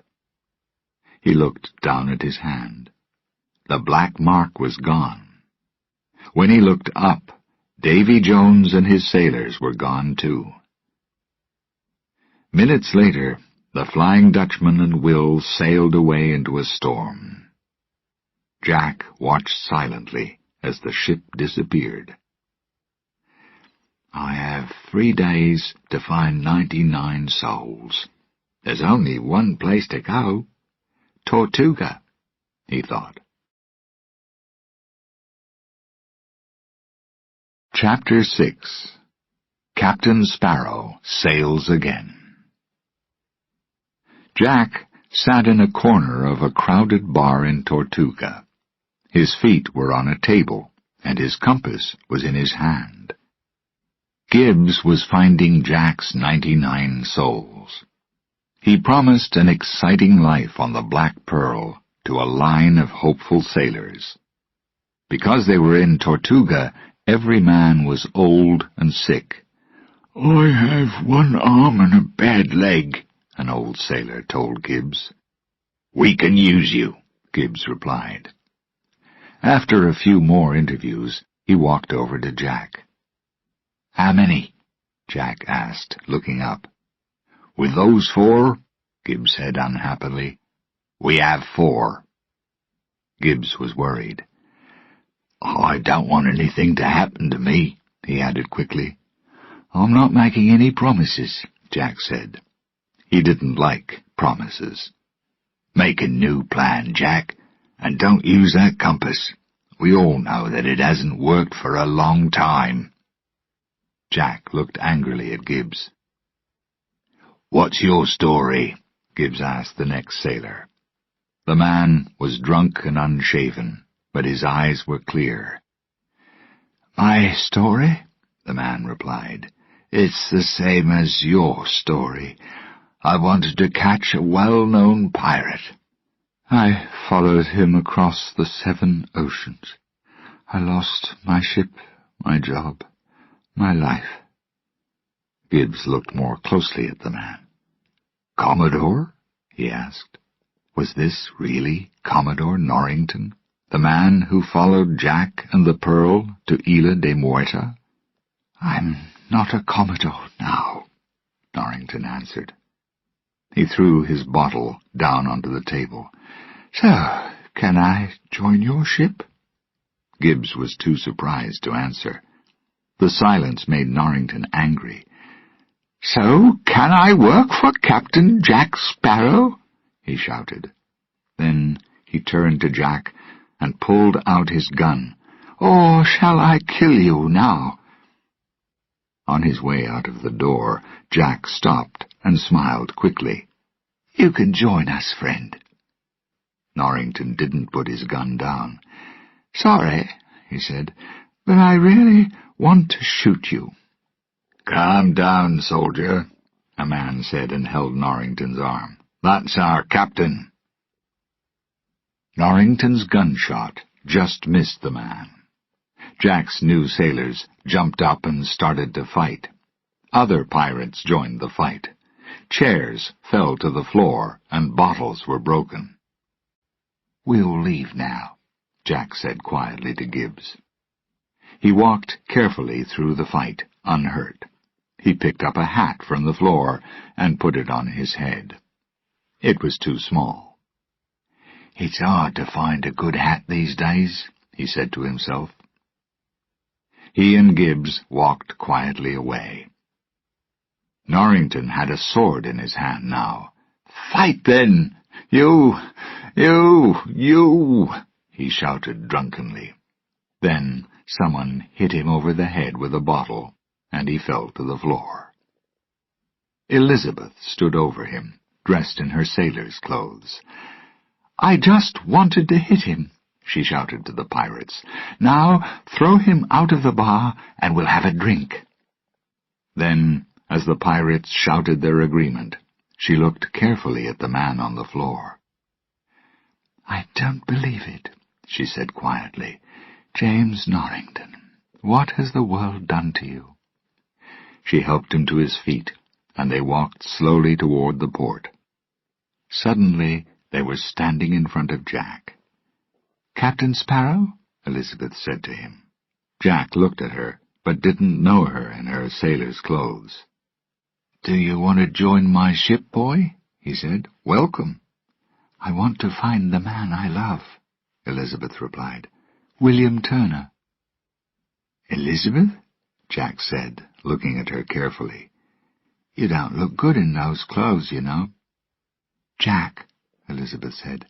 He looked down at his hand. The black mark was gone. When he looked up, Davy Jones and his sailors were gone too. Minutes later, The Flying Dutchman and Will sailed away into a storm. Jack watched silently as the ship disappeared. I have 3 days to find 99 souls. There's only one place to go. Tortuga, he thought. Chapter 6. Captain Sparrow Sails Again. Jack sat in a corner of a crowded bar in Tortuga. His feet were on a table, and his compass was in his hand. Gibbs was finding Jack's 99 souls. He promised an exciting life on the Black Pearl to a line of hopeful sailors. Because they were in Tortuga, every man was old and sick. "I have one arm and a bad leg," an old sailor told Gibbs. "We can use you," Gibbs replied. After a few more interviews, he walked over to Jack. "How many?" Jack asked, looking up. "With those 4, Gibbs said unhappily. "We have 4. Gibbs was worried. "I don't want anything to happen to me," he added quickly. "I'm not making any promises," Jack said. He didn't like promises. "Make a new plan, Jack, and don't use that compass. We all know that it hasn't worked for a long time." Jack looked angrily at Gibbs. "What's your story?" Gibbs asked the next sailor. The man was drunk and unshaven, but his eyes were clear. "My story?" the man replied. "It's the same as your story. I wanted to catch a well-known pirate. I followed him across the 7 oceans. I lost my ship, my job, my life." Gibbs looked more closely at the man. "Commodore?" he asked. Was this really Commodore Norrington, the man who followed Jack and the Pearl to Isla de Muerta? "I'm not a Commodore now," Norrington answered. He threw his bottle down onto the table. "So, can I join your ship?" Gibbs was too surprised to answer. The silence made Norrington angry. "So, can I work for Captain Jack Sparrow?" he shouted. Then he turned to Jack and pulled out his gun. "Or shall I kill you now?" On his way out of the door, Jack stopped and smiled quickly. "You can join us, friend." Norrington didn't put his gun down. "Sorry," he said, "but I really want to shoot you." "Calm down, soldier," a man said and held Norrington's arm. "That's our captain." Norrington's gunshot just missed the man. Jack's new sailors jumped up and started to fight. Other pirates joined the fight. Chairs fell to the floor and bottles were broken. "We'll leave now," Jack said quietly to Gibbs. He walked carefully through the fight, unhurt. He picked up a hat from the floor and put it on his head. It was too small. "It's hard to find a good hat these days," he said to himself. He and Gibbs walked quietly away. Norrington had a sword in his hand now. "Fight, then! You, he shouted drunkenly. Then someone hit him over the head with a bottle, and he fell to the floor. Elizabeth stood over him, dressed in her sailor's clothes. "I just wanted to hit him," she shouted to the pirates. "Now throw him out of the bar, and we'll have a drink." Then, as the pirates shouted their agreement, she looked carefully at the man on the floor. "I don't believe it," she said quietly. "James Norrington, what has the world done to you?" She helped him to his feet, and they walked slowly toward the port. Suddenly, they were standing in front of Jack. "Captain Sparrow?" Elizabeth said to him. Jack looked at her, but didn't know her in her sailor's clothes. "Do you want to join my ship, boy?" he said. "Welcome." "I want to find the man I love," Elizabeth replied. "William Turner." "Elizabeth?" Jack said, looking at her carefully. "You don't look good in those clothes, you know." "Jack," Elizabeth said,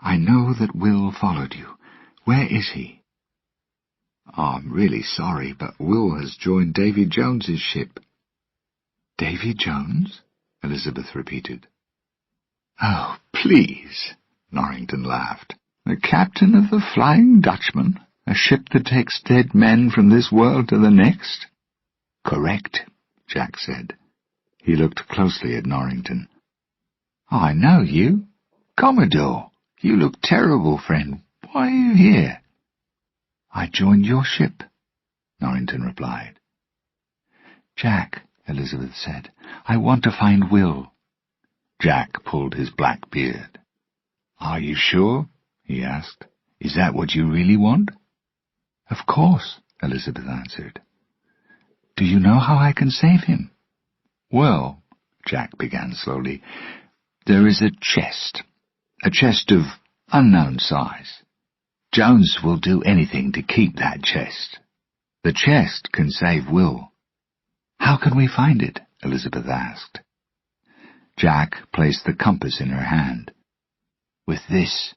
"I know that Will followed you. Where is he?" "Oh, I'm really sorry, but Will has joined Davy Jones's ship." "Davy Jones?" Elizabeth repeated. "Oh, please," Norrington laughed. "The captain of the Flying Dutchman, a ship that takes dead men from this world to the next?" "Correct," Jack said. He looked closely at Norrington. "I know you. Commodore, you look terrible, friend. Why are you here?" "I joined your ship," Norrington replied. "Jack," Elizabeth said, "I want to find Will." Jack pulled his black beard. "Are you sure?" he asked. "Is that what you really want?" "Of course," Elizabeth answered. "Do you know how I can save him?" "Well," Jack began slowly, "there is a chest of unknown size. Jones will do anything to keep that chest. The chest can save Will." "How can we find it?" Elizabeth asked. Jack placed the compass in her hand. "With this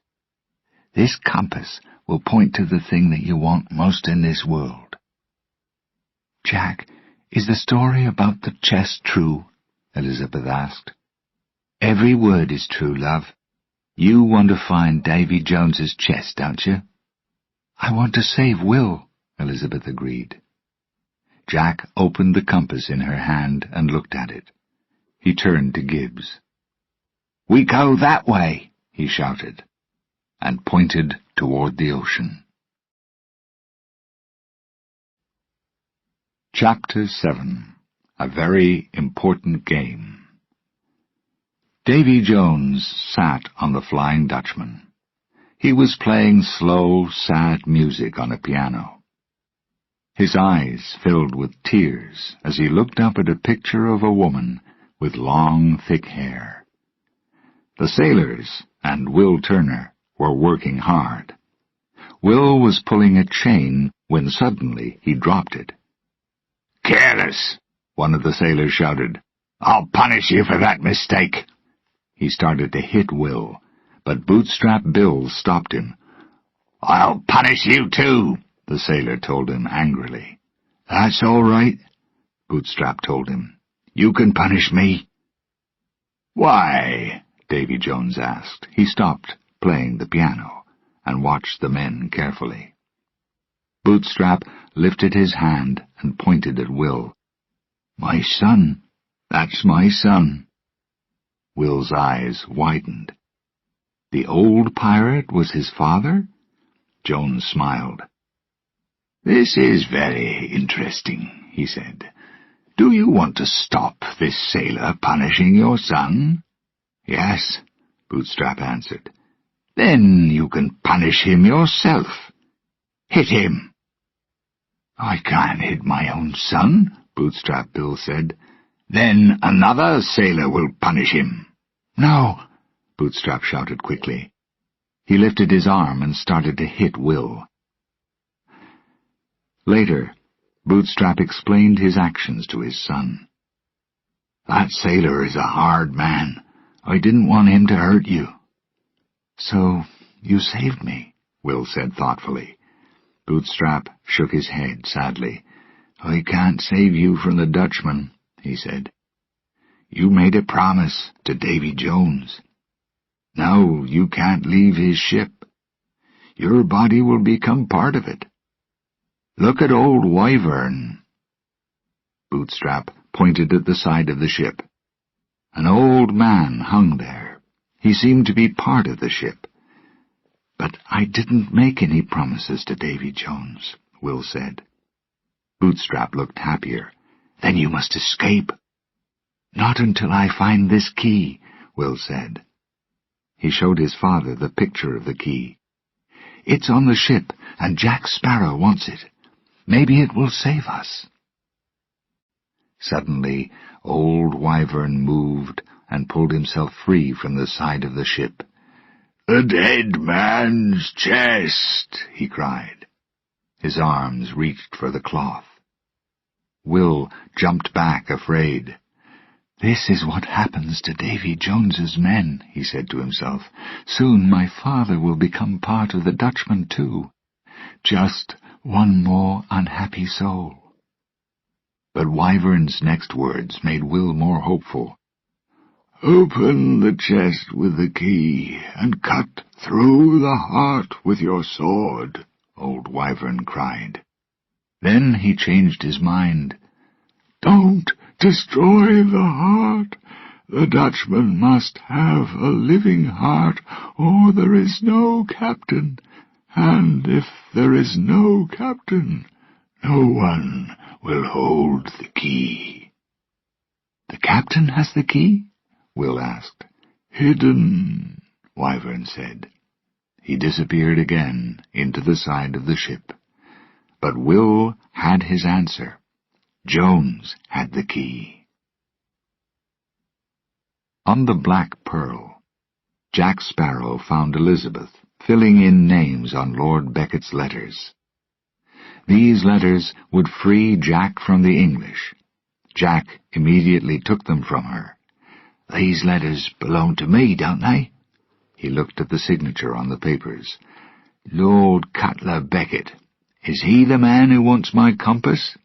compass will point to the thing that you want most in this world." "Jack, is the story about the chest true?" Elizabeth asked. "Every word is true, love. You want to find Davy Jones's chest, don't you?" "I want to save Will," Elizabeth agreed. Jack opened the compass in her hand and looked at it. He turned to Gibbs. "We go that way," he shouted, and pointed toward the ocean. Chapter 7. A Very Important Game. Davy Jones sat on the Flying Dutchman. He was playing slow, sad music on a piano. His eyes filled with tears as he looked up at a picture of a woman with long, thick hair. The sailors and Will Turner were working hard. Will was pulling a chain when suddenly he dropped it. "Careless!" one of the sailors shouted. "I'll punish you for that mistake." He started to hit Will, but Bootstrap Bill stopped him. "I'll punish you too," the sailor told him angrily. "That's all right," Bootstrap told him. "You can punish me." "Why?" Davy Jones asked. He stopped playing the piano and watched the men carefully. Bootstrap lifted his hand and pointed at Will. "My son. That's my son." Will's eyes widened. The old pirate was his father? Jones smiled. "This is very interesting," he said. "Do you want to stop this sailor punishing your son?" "Yes," Bootstrap answered. "Then you can punish him yourself. Hit him." "I can't hit my own son," Bootstrap Bill said. "Then another sailor will punish him." "No!" Bootstrap shouted quickly. He lifted his arm and started to hit Will. Later, Bootstrap explained his actions to his son. "That sailor is a hard man. I didn't want him to hurt you." "So you saved me," Will said thoughtfully. Bootstrap shook his head sadly. "I can't save you from the Dutchman," he said. "You made a promise to Davy Jones. Now you can't leave his ship. Your body will become part of it. Look at old Wyvern." Bootstrap pointed at the side of the ship. An old man hung there. He seemed to be part of the ship. "But I didn't make any promises to Davy Jones," Will said. Bootstrap looked happier. "Then you must escape." "Not until I find this key," Will said. He showed his father the picture of the key. "It's on the ship, and Jack Sparrow wants it. Maybe it will save us." Suddenly, old Wyvern moved and pulled himself free from the side of the ship. "The dead man's chest!" he cried. His arms reached for the cloth. Will jumped back, afraid. "This is what happens to Davy Jones's men," he said to himself. "Soon my father will become part of the Dutchman too. Just one more unhappy soul." But Wyvern's next words made Will more hopeful. "Open the chest with the key, and cut through the heart with your sword," old Wyvern cried. Then he changed his mind. "Don't destroy the heart. The Dutchman must have a living heart, or there is no captain. And if there is no captain, no one will hold the key." "The captain has the key?" Will asked. "Hidden," Wyvern said. He disappeared again into the side of the ship. But Will had his answer. Jones had the key. On the Black Pearl, Jack Sparrow found Elizabeth filling in names on Lord Becket's letters. These letters would free Jack from the English. Jack immediately took them from her. "These letters belong to me, don't they?" He looked at the signature on the papers. "Lord Cutler Becket. Is he the man who wants my compass?"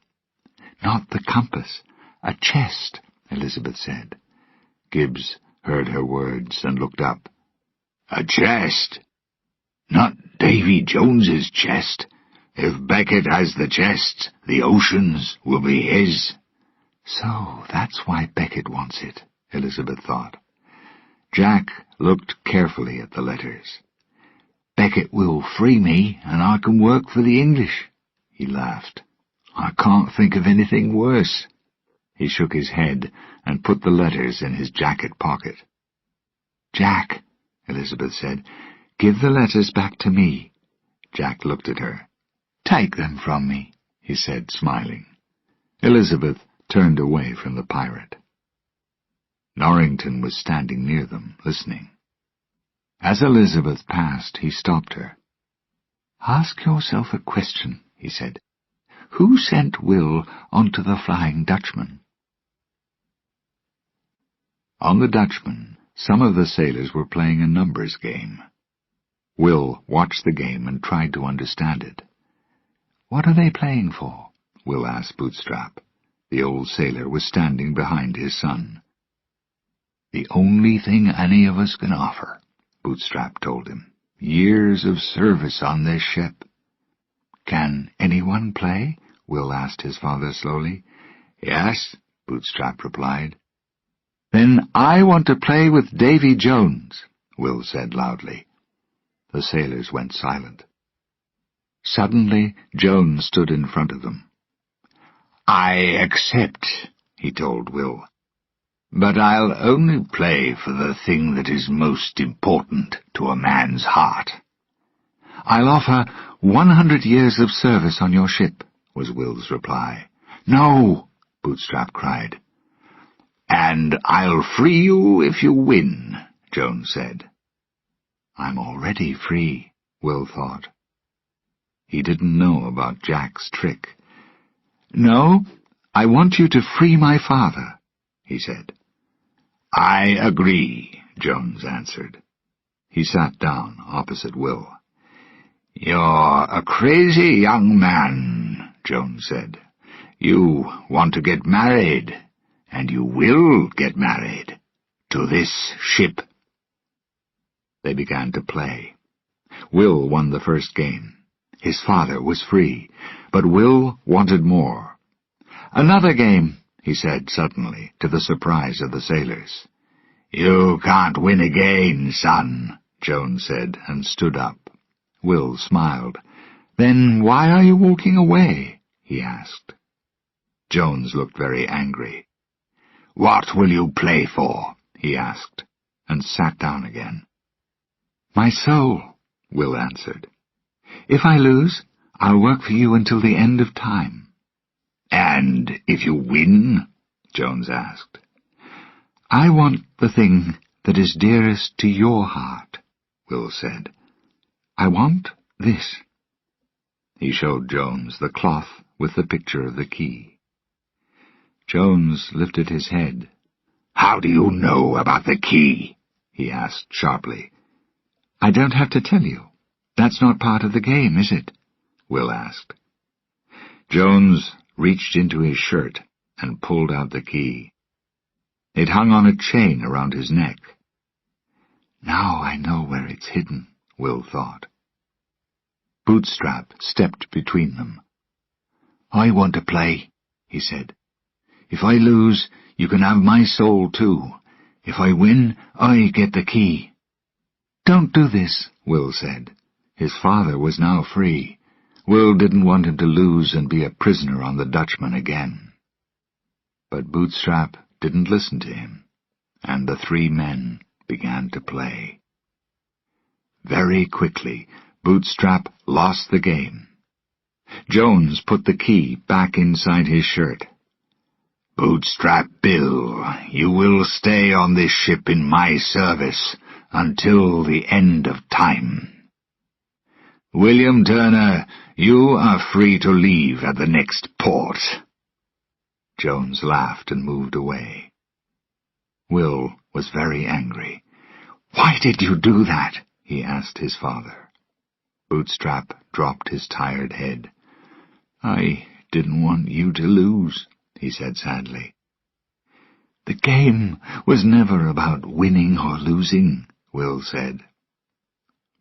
"Not the compass. A chest," Elizabeth said. Gibbs heard her words and looked up. "A chest? Not Davy Jones's chest. If Becket has the chest, the oceans will be his." "So that's why Becket wants it," Elizabeth thought. Jack looked carefully at the letters. "Becket will free me, and I can work for the English." He laughed. "I can't think of anything worse." He shook his head and put the letters in his jacket pocket. "Jack," Elizabeth said, "give the letters back to me." Jack looked at her. "Take them from me," he said, smiling. Elizabeth turned away from the pirate. Norrington was standing near them, listening. As Elizabeth passed, he stopped her. "Ask yourself a question," he said. "Who sent Will onto the Flying Dutchman?" On the Dutchman, some of the sailors were playing a numbers game. Will watched the game and tried to understand it. "What are they playing for?" Will asked Bootstrap. The old sailor was standing behind his son. "The only thing any of us can offer," Bootstrap told him. "Years of service on this ship." "Can anyone play?" Will asked his father slowly. "Yes," Bootstrap replied. "Then I want to play with Davy Jones," Will said loudly. The sailors went silent. Suddenly, Jones stood in front of them. "I accept," he told Will. "But I'll only play for the thing that is most important to a man's heart." "I'll offer 100 years of service on your ship," was Will's reply. "No," Bootstrap cried. "And I'll free you if you win," Jones said. "I'm already free," Will thought. He didn't know about Jack's trick. "No, I want you to free my father," he said. "I agree," Jones answered. He sat down opposite Will. "You're a crazy young man," Jones said. "You want to get married, and you will get married, to this ship." They began to play. Will won the first game. His father was free, but Will wanted more. "Another game," he said suddenly, to the surprise of the sailors. "You can't win again, son," Jones said, and stood up. Will smiled. "Then why are you walking away?" he asked. Jones looked very angry. "What will you play for?" he asked, and sat down again. "My soul," Will answered. "If I lose, I'll work for you until the end of time." "And if you win?" Jones asked. I want the thing that is dearest to your heart, Will said. I want this. He showed Jones the cloth with the picture of the key. Jones lifted his head. How do you know about the key? He asked sharply. I don't have to tell you. That's not part of the game, is it? Will asked. Jones reached into his shirt and pulled out the key. It hung on a chain around his neck. Now I know where it's hidden, Will thought. Bootstrap stepped between them. I want to play, he said. If I lose, you can have my soul too. If I win, I get the key. Don't do this, Will said. His father was now free. Will didn't want him to lose and be a prisoner on the Dutchman again. But Bootstrap didn't listen to him, and the three men began to play. Very quickly, Bootstrap lost the game. Jones put the key back inside his shirt. Bootstrap Bill, you will stay on this ship in my service until the end of time. William Turner, you are free to leave at the next port. Jones laughed and moved away. Will was very angry. Why did you do that? He asked his father. Bootstrap dropped his tired head. I didn't want you to lose, he said sadly. The game was never about winning or losing, Will said.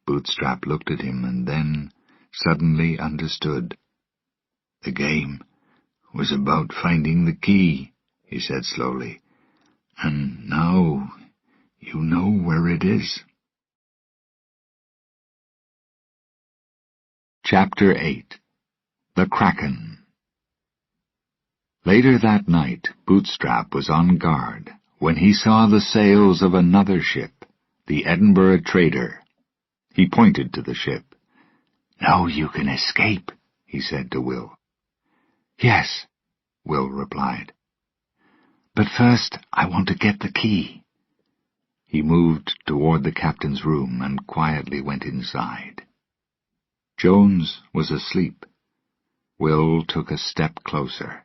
Bootstrap looked at him and then suddenly understood. The game was about finding the key, he said slowly. And now you know where it is. Chapter 8. The Kraken. Later that night, Bootstrap was on guard when he saw the sails of another ship, the Edinburgh Trader. He pointed to the ship. Now you can escape, he said to Will. Yes, Will replied. But first I want to get the key. He moved toward the captain's room and quietly went inside. Jones was asleep. Will took a step closer.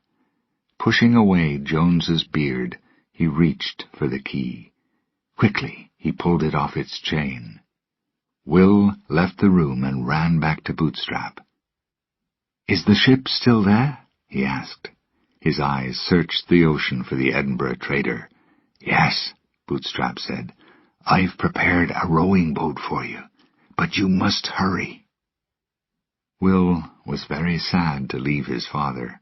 Pushing away Jones's beard, he reached for the key. Quickly, he pulled it off its chain. Will left the room and ran back to Bootstrap. Is the ship still there? He asked. His eyes searched the ocean for the Edinburgh Trader. Yes, Bootstrap said. I've prepared a rowing boat for you, but you must hurry. Will was very sad to leave his father.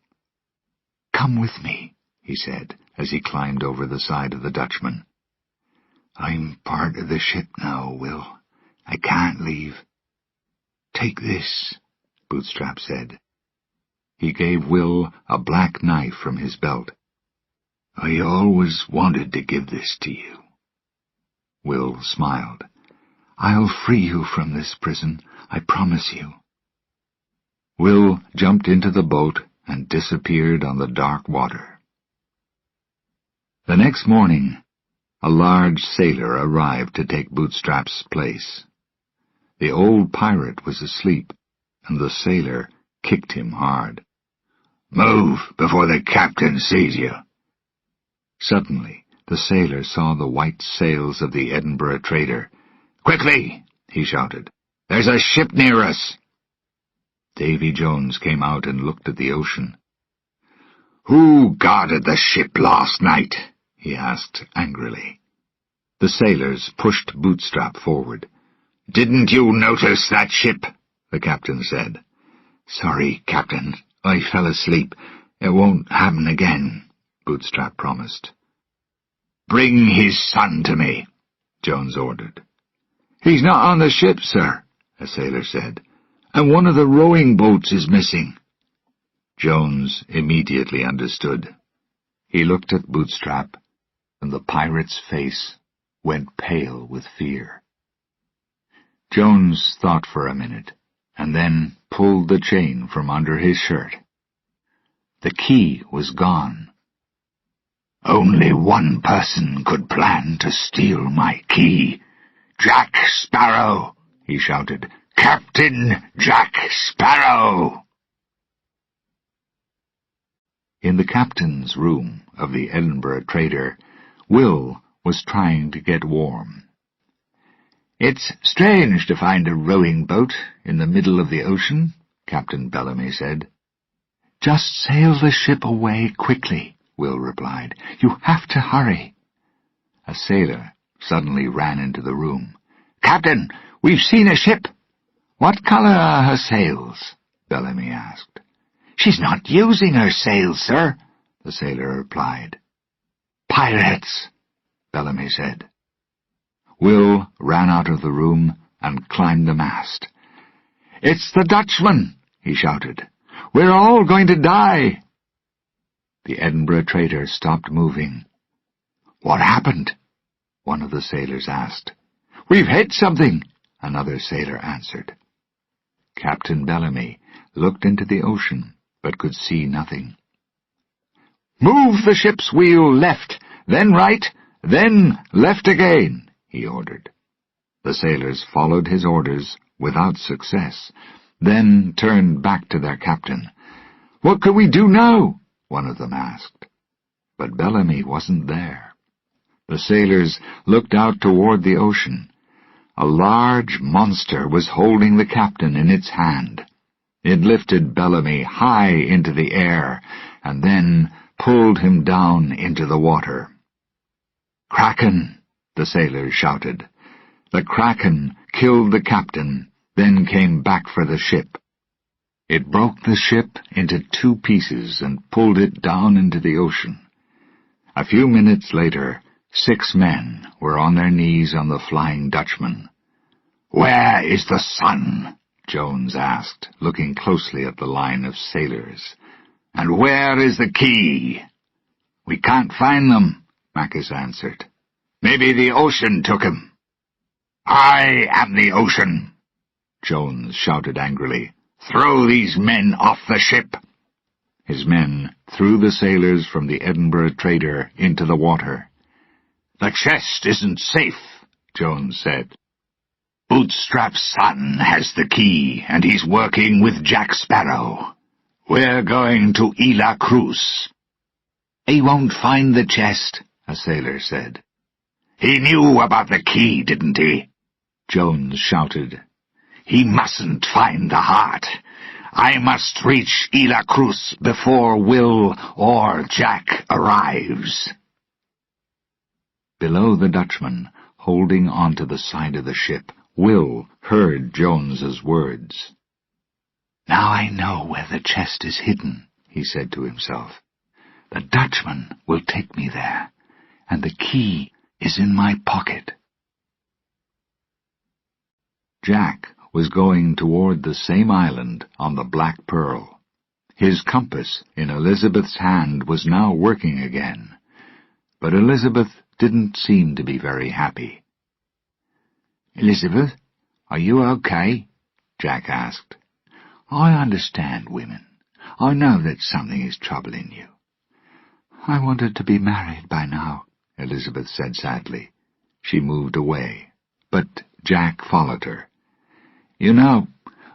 Come with me, he said, as he climbed over the side of the Dutchman. I'm part of the ship now, Will. I can't leave. Take this, Bootstrap said. He gave Will a black knife from his belt. I always wanted to give this to you. Will smiled. I'll free you from this prison, I promise you. Will jumped into the boat and disappeared on the dark water. The next morning, a large sailor arrived to take Bootstrap's place. The old pirate was asleep, and the sailor kicked him hard. Move before the captain sees you. Suddenly, the sailor saw the white sails of the Edinburgh Trader. Quickly, he shouted. There's a ship near us. Davy Jones came out and looked at the ocean. Who guarded the ship last night? He asked angrily. The sailors pushed Bootstrap forward. Didn't you notice that ship? The captain said. Sorry, Captain. I fell asleep. It won't happen again, Bootstrap promised. Bring his son to me, Jones ordered. He's not on the ship, sir, a sailor said, and one of the rowing boats is missing. Jones immediately understood. He looked at Bootstrap, and the pirate's face went pale with fear. Jones thought for a minute, and then pulled the chain from under his shirt. The key was gone. Only one person could plan to steal my key. Jack Sparrow, he shouted. Captain Jack Sparrow! In the captain's room of the Edinburgh trader, Will was trying to get warm. "It's strange to find a rowing boat in the middle of the ocean," Captain Bellamy said. "Just sail the ship away quickly," Will replied. "You have to hurry." A sailor suddenly ran into the room. "Captain, we've seen a ship." "What color are her sails?" Bellamy asked. "She's not using her sails, sir," the sailor replied. "Pirates," Bellamy said. Will ran out of the room and climbed the mast. "It's the Dutchman," he shouted. "We're all going to die." The Edinburgh trader stopped moving. "What happened?" one of the sailors asked. "We've hit something," another sailor answered. Captain Bellamy looked into the ocean, but could see nothing. "Move the ship's wheel left, then right, then left again," he ordered. The sailors followed his orders without success, then turned back to their captain. "What can we do now?" one of them asked. But Bellamy wasn't there. The sailors looked out toward the ocean. A large monster was holding the captain in its hand. It lifted Bellamy high into the air, and then pulled him down into the water. "Kraken!" the sailors shouted. The Kraken killed the captain, then came back for the ship. It broke the ship into 2 pieces and pulled it down into the ocean. A few minutes later, 6 men were on their knees on the Flying Dutchman. "Where is the sun?" Jones asked, looking closely at the line of sailors. "And where is the key?" "We can't find them," Mackes answered. "Maybe the ocean took him." "I am the ocean," Jones shouted angrily. "Throw these men off the ship." His men threw the sailors from the Edinburgh trader into the water. "The chest isn't safe," Jones said. "Bootstrap's son has the key, and he's working with Jack Sparrow. We're going to Isla Cruz." "He won't find the chest," a sailor said. "He knew about the key, didn't he?" Jones shouted. "He mustn't find the heart. I must reach Isla Cruz before Will or Jack arrives." Below the Dutchman, holding onto the side of the ship, Will heard Jones's words. "Now I know where the chest is hidden," he said to himself. "The Dutchman will take me there, and the key is in my pocket." Jack was going toward the same island on the Black Pearl. His compass in Elizabeth's hand was now working again, but Elizabeth didn't seem to be very happy. "Elizabeth, are you okay?" Jack asked. "I understand women. I know that something is troubling you." "I wanted to be married by now," Elizabeth said sadly. She moved away, but Jack followed her. "You know,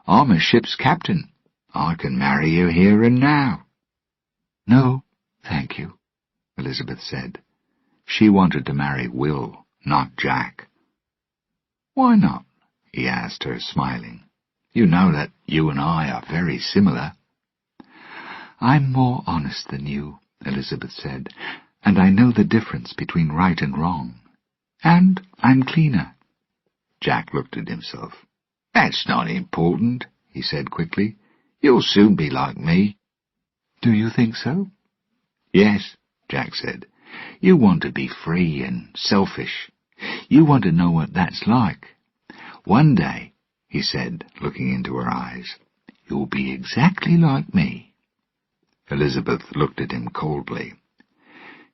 I'm a ship's captain. I can marry you here and now." "No, thank you," Elizabeth said. She wanted to marry Will, not Jack. "Why not?" he asked her, smiling. "You know that you and I are very similar." "I'm more honest than you," Elizabeth said, "and I know the difference between right and wrong. And I'm cleaner." Jack looked at himself. "That's not important," he said quickly. "You'll soon be like me." "Do you think so?" "Yes," Jack said. "You want to be free and selfish. You want to know what that's like. One day," he said, looking into her eyes, "you'll be exactly like me." Elizabeth looked at him coldly.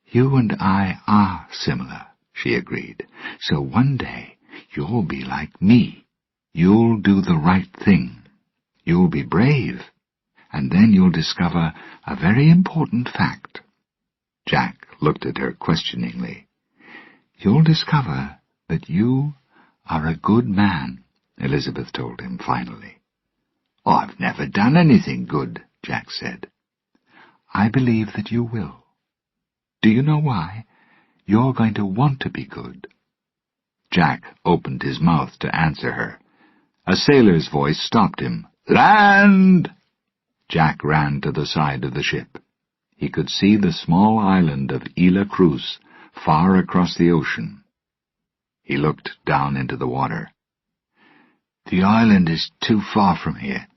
"You and I are similar," she agreed. "So one day you'll be like me. You'll do the right thing. You'll be brave. And then you'll discover a very important fact. Jack looked at her questioningly. "You'll discover that you are a good man," Elizabeth told him finally. "I've never done anything good," Jack said. "I believe that you will. Do you know why? You're going to want to be good." Jack opened his mouth to answer her. A sailor's voice stopped him. "Land!" Jack ran to the side of the ship. He could see the small island of Isla Cruz far across the ocean. He looked down into the water. "The island is too far from here,"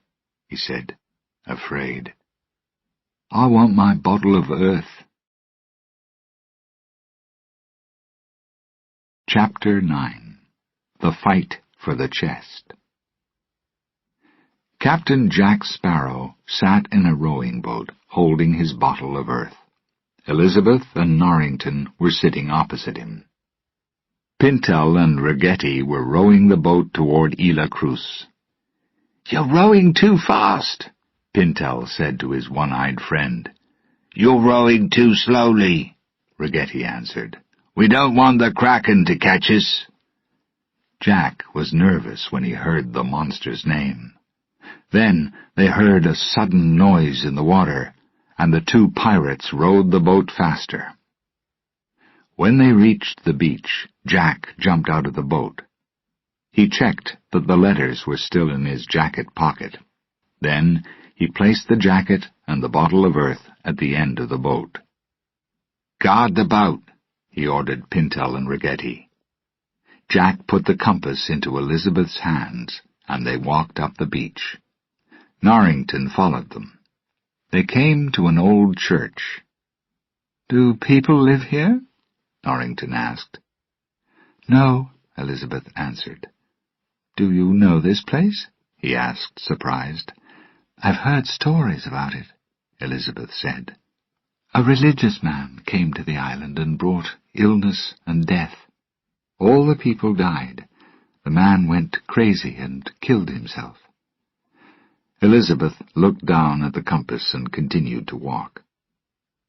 he said, afraid. "I want my bottle of earth." Chapter 9. The Fight for the Chest. Captain Jack Sparrow sat in a rowing boat, holding his bottle of earth. Elizabeth and Norrington were sitting opposite him. Pintel and Ragetti were rowing the boat toward Isla Cruz. "You're rowing too fast," Pintel said to his one-eyed friend. "You're rowing too slowly," Ragetti answered. "We don't want the Kraken to catch us." Jack was nervous when he heard the monster's name. Then they heard a sudden noise in the water, and the two pirates rowed the boat faster. When they reached the beach, Jack jumped out of the boat. He checked that the letters were still in his jacket pocket. Then he placed the jacket and the bottle of earth at the end of the boat. "Guard the boat," he ordered Pintel and Ragetti. Jack put the compass into Elizabeth's hands, and they walked up the beach. Norrington followed them. They came to an old church. "Do people live here?" Norrington asked. "No," Elizabeth answered. "Do you know this place?" he asked, surprised. "I've heard stories about it," Elizabeth said. "A religious man came to the island and brought illness and death. All the people died. The man went crazy and killed himself." Elizabeth looked down at the compass and continued to walk.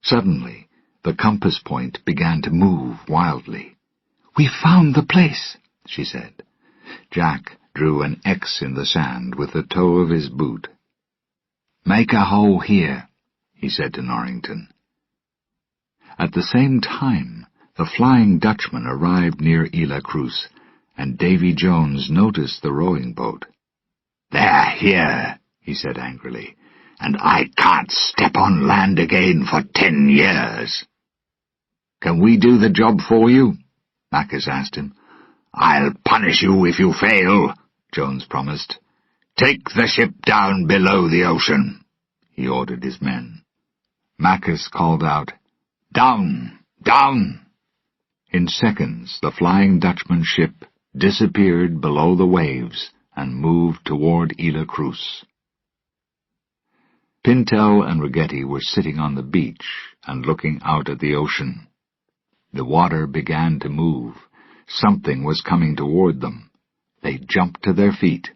Suddenly, the compass point began to move wildly. "We found the place," she said. Jack drew an X in the sand with the toe of his boot. "Make a hole here," he said to Norrington. At the same time, the Flying Dutchman arrived near Isla Cruz, and Davy Jones noticed the rowing boat. "They're here," he said angrily, "and I can't step on land again for 10 years. "Can we do the job for you?" Macus asked him. "I'll punish you if you fail," Jones promised. "Take the ship down below the ocean," he ordered his men. Macus called out, "Down! Down!" In seconds, the Flying Dutchman ship disappeared below the waves and moved toward Isla Cruz. Pintel and Ragetti were sitting on the beach and looking out at the ocean. The water began to move. Something was coming toward them. They jumped to their feet.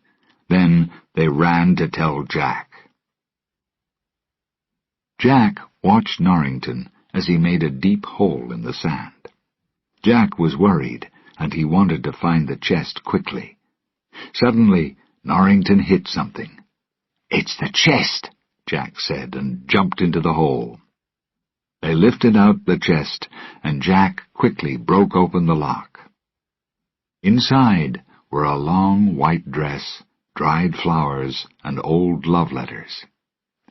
Then they ran to tell Jack. Jack watched Norrington as he made a deep hole in the sand. Jack was worried, and he wanted to find the chest quickly. Suddenly, Norrington hit something. "It's the chest," Jack said, and jumped into the hole. They lifted out the chest, and Jack quickly broke open the lock. Inside were a long white dress, dried flowers, and old love letters.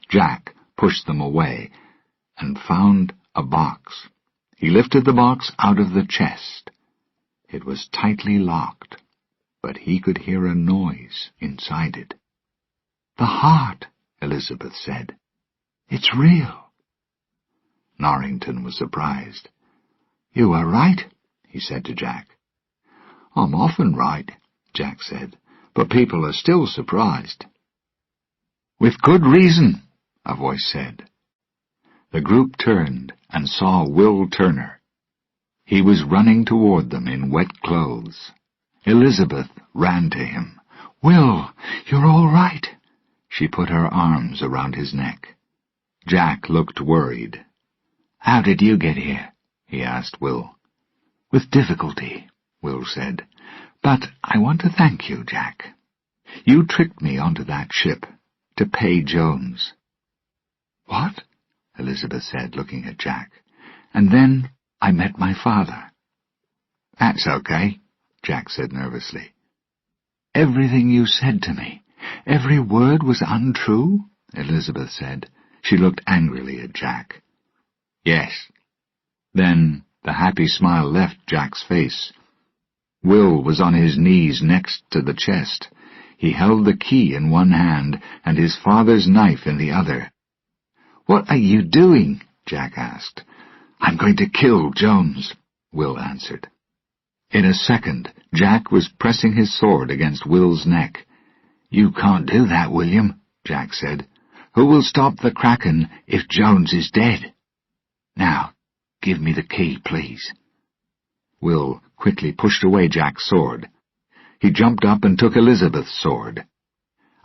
Jack pushed them away and found a box. He lifted the box out of the chest. It was tightly locked, but he could hear a noise inside it. "The heart," Elizabeth said. "It's real." Norrington was surprised. "You were right," he said to Jack. "I'm often right," Jack said, "but people are still surprised." "With good reason," a voice said. The group turned and saw Will Turner. He was running toward them in wet clothes. Elizabeth ran to him. "Will, you're all right." She put her arms around his neck. Jack looked worried. "How did you get here?" he asked Will. "With difficulty," Will said. "But I want to thank you, Jack. You tricked me onto that ship to pay Jones." "What?" Elizabeth said, looking at Jack. "And then I met my father." "That's okay," Jack said nervously. "Everything you said to me, every word was untrue?" Elizabeth said. She looked angrily at Jack. "Yes." Then the happy smile left Jack's face. Will was on his knees next to the chest. He held the key in one hand and his father's knife in the other. "What are you doing?" Jack asked. "I'm going to kill Jones," Will answered. In a second, Jack was pressing his sword against Will's neck. "You can't do that, William," Jack said. "Who will stop the Kraken if Jones is dead? Now, give me the key, please." Will quickly pushed away Jack's sword. He jumped up and took Elizabeth's sword.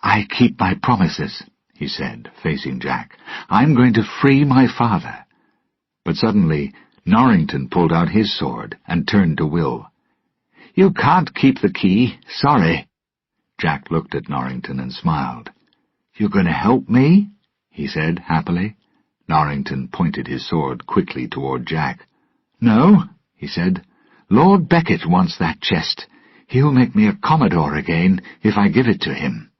"I keep my promises," he said, facing Jack. "I'm going to free my father." But suddenly, Norrington pulled out his sword and turned to Will. "You can't keep the key, sorry." Jack looked at Norrington and smiled. "You're going to help me?" he said happily. Norrington pointed his sword quickly toward Jack. "No," he said. "Lord Beckett wants that chest. He'll make me a commodore again if I give it to him."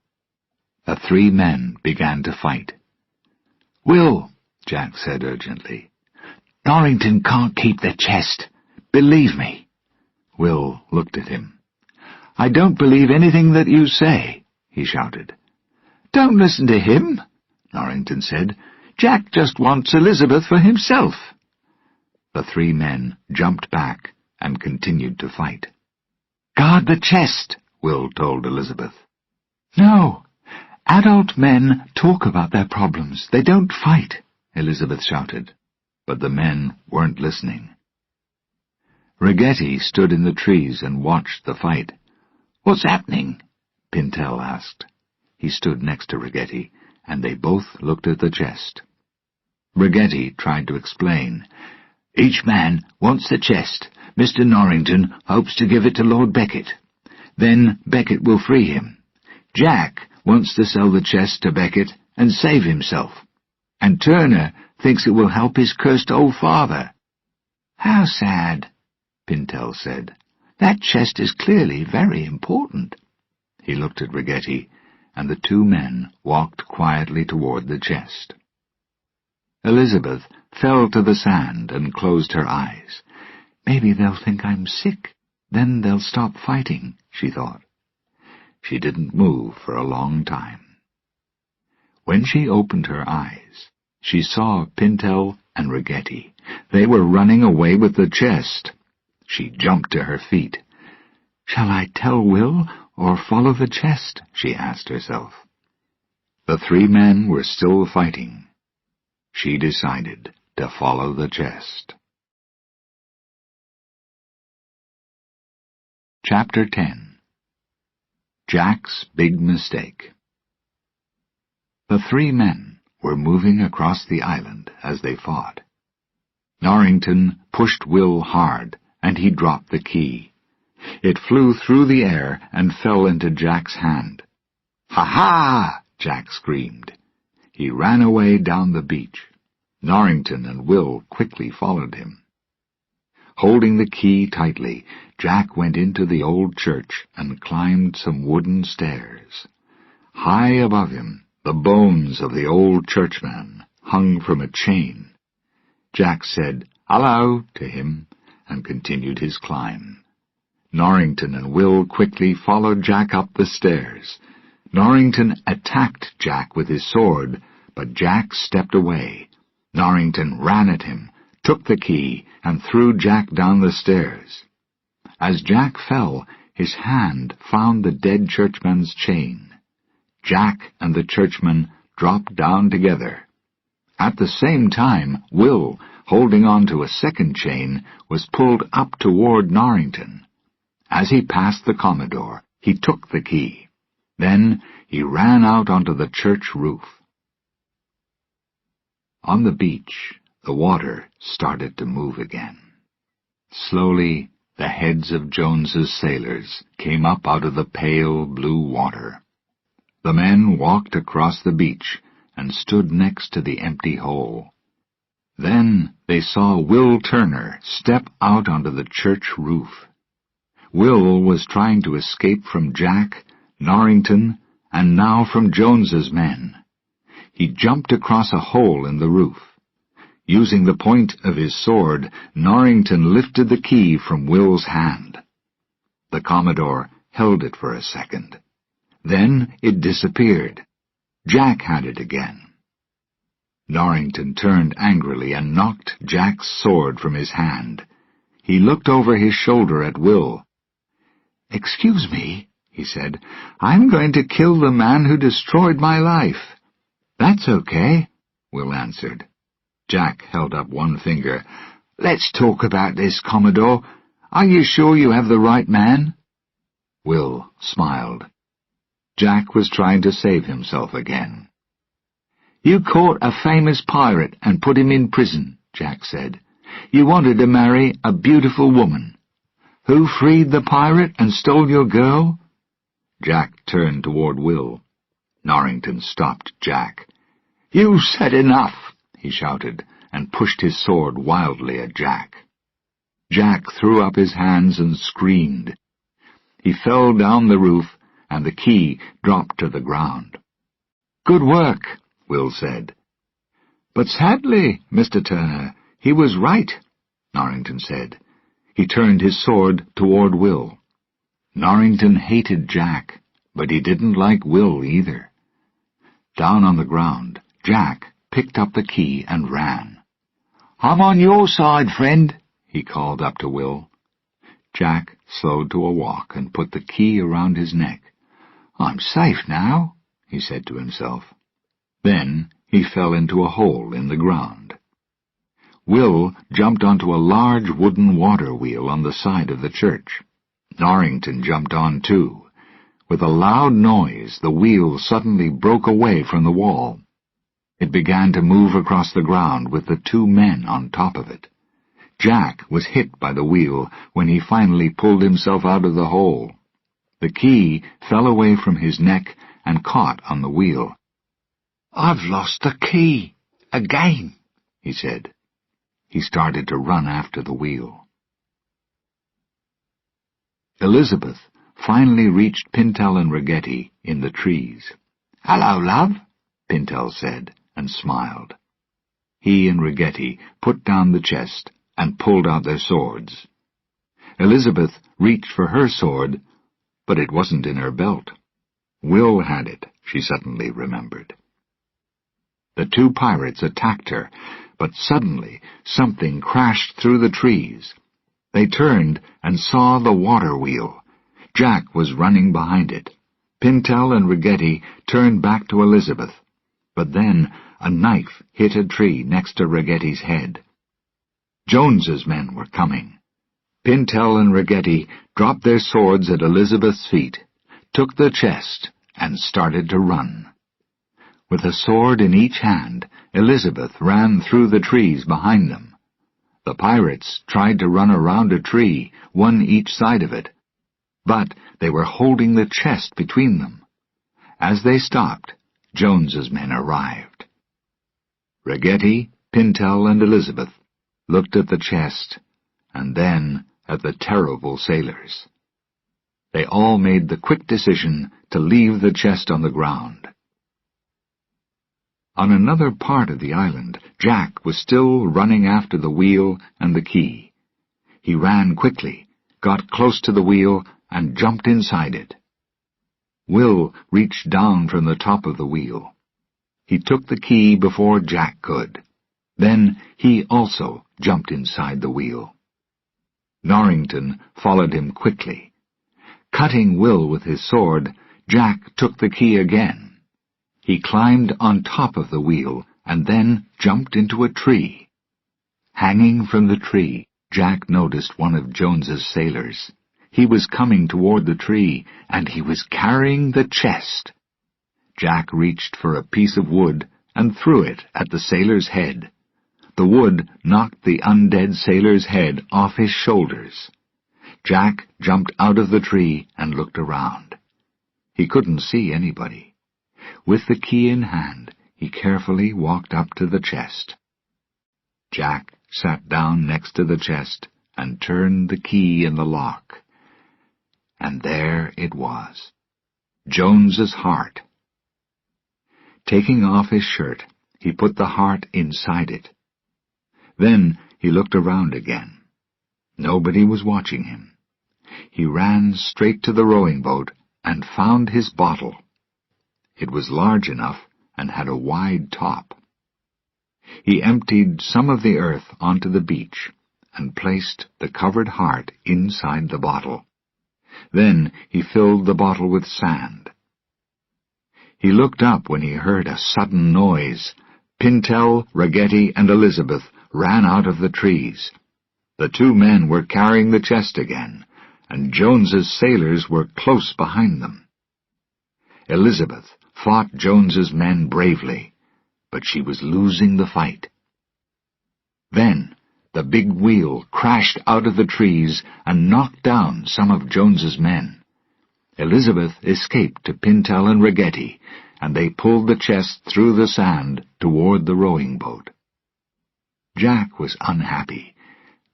The three men began to fight. "Will," Jack said urgently, "Norrington can't keep the chest. Believe me." Will looked at him. "I don't believe anything that you say," he shouted. "Don't listen to him," Norrington said. "Jack just wants Elizabeth for himself." The three men jumped back and continued to fight. "Guard the chest," Will told Elizabeth. "No, adult men talk about their problems. They don't fight," Elizabeth shouted. But the men weren't listening. Rigetti stood in the trees and watched the fight. "What's happening?" Pintel asked. He stood next to Rigetti, and they both looked at the chest. Rigetti tried to explain. "Each man wants the chest. Mr. Norrington hopes to give it to Lord Beckett. Then Beckett will free him. Jack wants to sell the chest to Beckett and save himself. And Turner thinks it will help his cursed old father." "How sad," Pintel said. "That chest is clearly very important." He looked at Rigetti, and the two men walked quietly toward the chest. Elizabeth fell to the sand and closed her eyes. "Maybe they'll think I'm sick. Then they'll stop fighting," she thought. She didn't move for a long time. When she opened her eyes, she saw Pintel and Rigetti. They were running away with the chest. She jumped to her feet. "Shall I tell Will or follow the chest?" she asked herself. The three men were still fighting. She decided to follow the chest. Chapter 10. Jack's Big Mistake. The three men were moving across the island as they fought. Norrington pushed Will hard, and he dropped the key. It flew through the air and fell into Jack's hand. "Ha-ha!" Jack screamed. He ran away down the beach. Norrington and Will quickly followed him. Holding the key tightly, Jack went into the old church and climbed some wooden stairs. High above him, the bones of the old churchman hung from a chain. Jack said, "Hello," to him, and continued his climb. Norrington and Will quickly followed Jack up the stairs. Norrington attacked Jack with his sword, but Jack stepped away. Norrington ran at him, took the key, and threw Jack down the stairs. As Jack fell, his hand found the dead churchman's chain. Jack and the churchman dropped down together. At the same time, Will, holding on to a second chain, was pulled up toward Norrington. As he passed the Commodore, he took the key. Then he ran out onto the church roof. On the beach, The water started to move again. Slowly, the heads of Jones's sailors came up out of the pale blue water. The men walked across the beach and stood next to the empty hole. Then they saw Will Turner step out onto the church roof. Will was trying to escape from Jack, Norrington, and now from Jones's men. He jumped across a hole in the roof. Using the point of his sword, Norrington lifted the key from Will's hand. The Commodore held it for a second. Then it disappeared. Jack had it again. Norrington turned angrily and knocked Jack's sword from his hand. He looked over his shoulder at Will. "Excuse me," he said. "I'm going to kill the man who destroyed my life." "That's okay," Will answered. Jack held up one finger. "Let's talk about this, Commodore. Are you sure you have the right man?" Will smiled. Jack was trying to save himself again. "You caught a famous pirate and put him in prison," Jack said. "You wanted to marry a beautiful woman. Who freed the pirate and stole your girl?" Jack turned toward Will. Norrington stopped Jack. "You said enough," he shouted, and pushed his sword wildly at Jack. Jack threw up his hands and screamed. He fell down the roof, and the key dropped to the ground. "Good work," Will said. "But sadly, Mr. Turner, he was right," Norrington said. He turned his sword toward Will. Norrington hated Jack, but he didn't like Will either. Down on the ground, Jack picked up the key and ran. "I'm on your side, friend," he called up to Will. Jack slowed to a walk and put the key around his neck. "I'm safe now," he said to himself. Then he fell into a hole in the ground. Will jumped onto a large wooden water wheel on the side of the church. Norrington jumped on too. With a loud noise, the wheel suddenly broke away from the wall. It began to move across the ground with the two men on top of it. Jack was hit by the wheel when he finally pulled himself out of the hole. The key fell away from his neck and caught on the wheel. "I've lost the key again," he said. He started to run after the wheel. Elizabeth finally reached Pintel and Ragetti in the trees. "Hello, love," Pintel said, and smiled. He and Ragetti put down the chest and pulled out their swords. Elizabeth reached for her sword, but it wasn't in her belt. Will had it, she suddenly remembered. The two pirates attacked her, but suddenly something crashed through the trees. They turned and saw the water wheel. Jack was running behind it. Pintel and Ragetti turned back to Elizabeth, but then a knife hit a tree next to Ragetti's head. Jones's men were coming. Pintel and Ragetti dropped their swords at Elizabeth's feet, took the chest, and started to run. With a sword in each hand, Elizabeth ran through the trees behind them. The pirates tried to run around a tree, one each side of it, but they were holding the chest between them. As they stopped, Jones's men arrived. Ragetti, Pintel, and Elizabeth looked at the chest, and then at the terrible sailors. They all made the quick decision to leave the chest on the ground. On another part of the island, Jack was still running after the wheel and the key. He ran quickly, got close to the wheel, and jumped inside it. Will reached down from the top of the wheel. He took the key before Jack could. Then he also jumped inside the wheel. Norrington followed him quickly. Cutting Will with his sword, Jack took the key again. He climbed on top of the wheel and then jumped into a tree. Hanging from the tree, Jack noticed one of Jones's sailors. He was coming toward the tree, and he was carrying the chest. Jack reached for a piece of wood and threw it at the sailor's head. The wood knocked the undead sailor's head off his shoulders. Jack jumped out of the tree and looked around. He couldn't see anybody. With the key in hand, he carefully walked up to the chest. Jack sat down next to the chest and turned the key in the lock. And there it was, Jones's heart. Taking off his shirt, he put the heart inside it. Then he looked around again. Nobody was watching him. He ran straight to the rowing boat and found his bottle. It was large enough and had a wide top. He emptied some of the earth onto the beach and placed the covered heart inside the bottle. Then he filled the bottle with sand. He looked up when he heard a sudden noise. Pintel, Ragetti, and Elizabeth ran out of the trees. The two men were carrying the chest again, and Jones's sailors were close behind them. Elizabeth fought Jones's men bravely, but she was losing the fight. Then the big wheel crashed out of the trees and knocked down some of Jones's men. Elizabeth escaped to Pintel and Ragetti, and they pulled the chest through the sand toward the rowing boat. Jack was unhappy.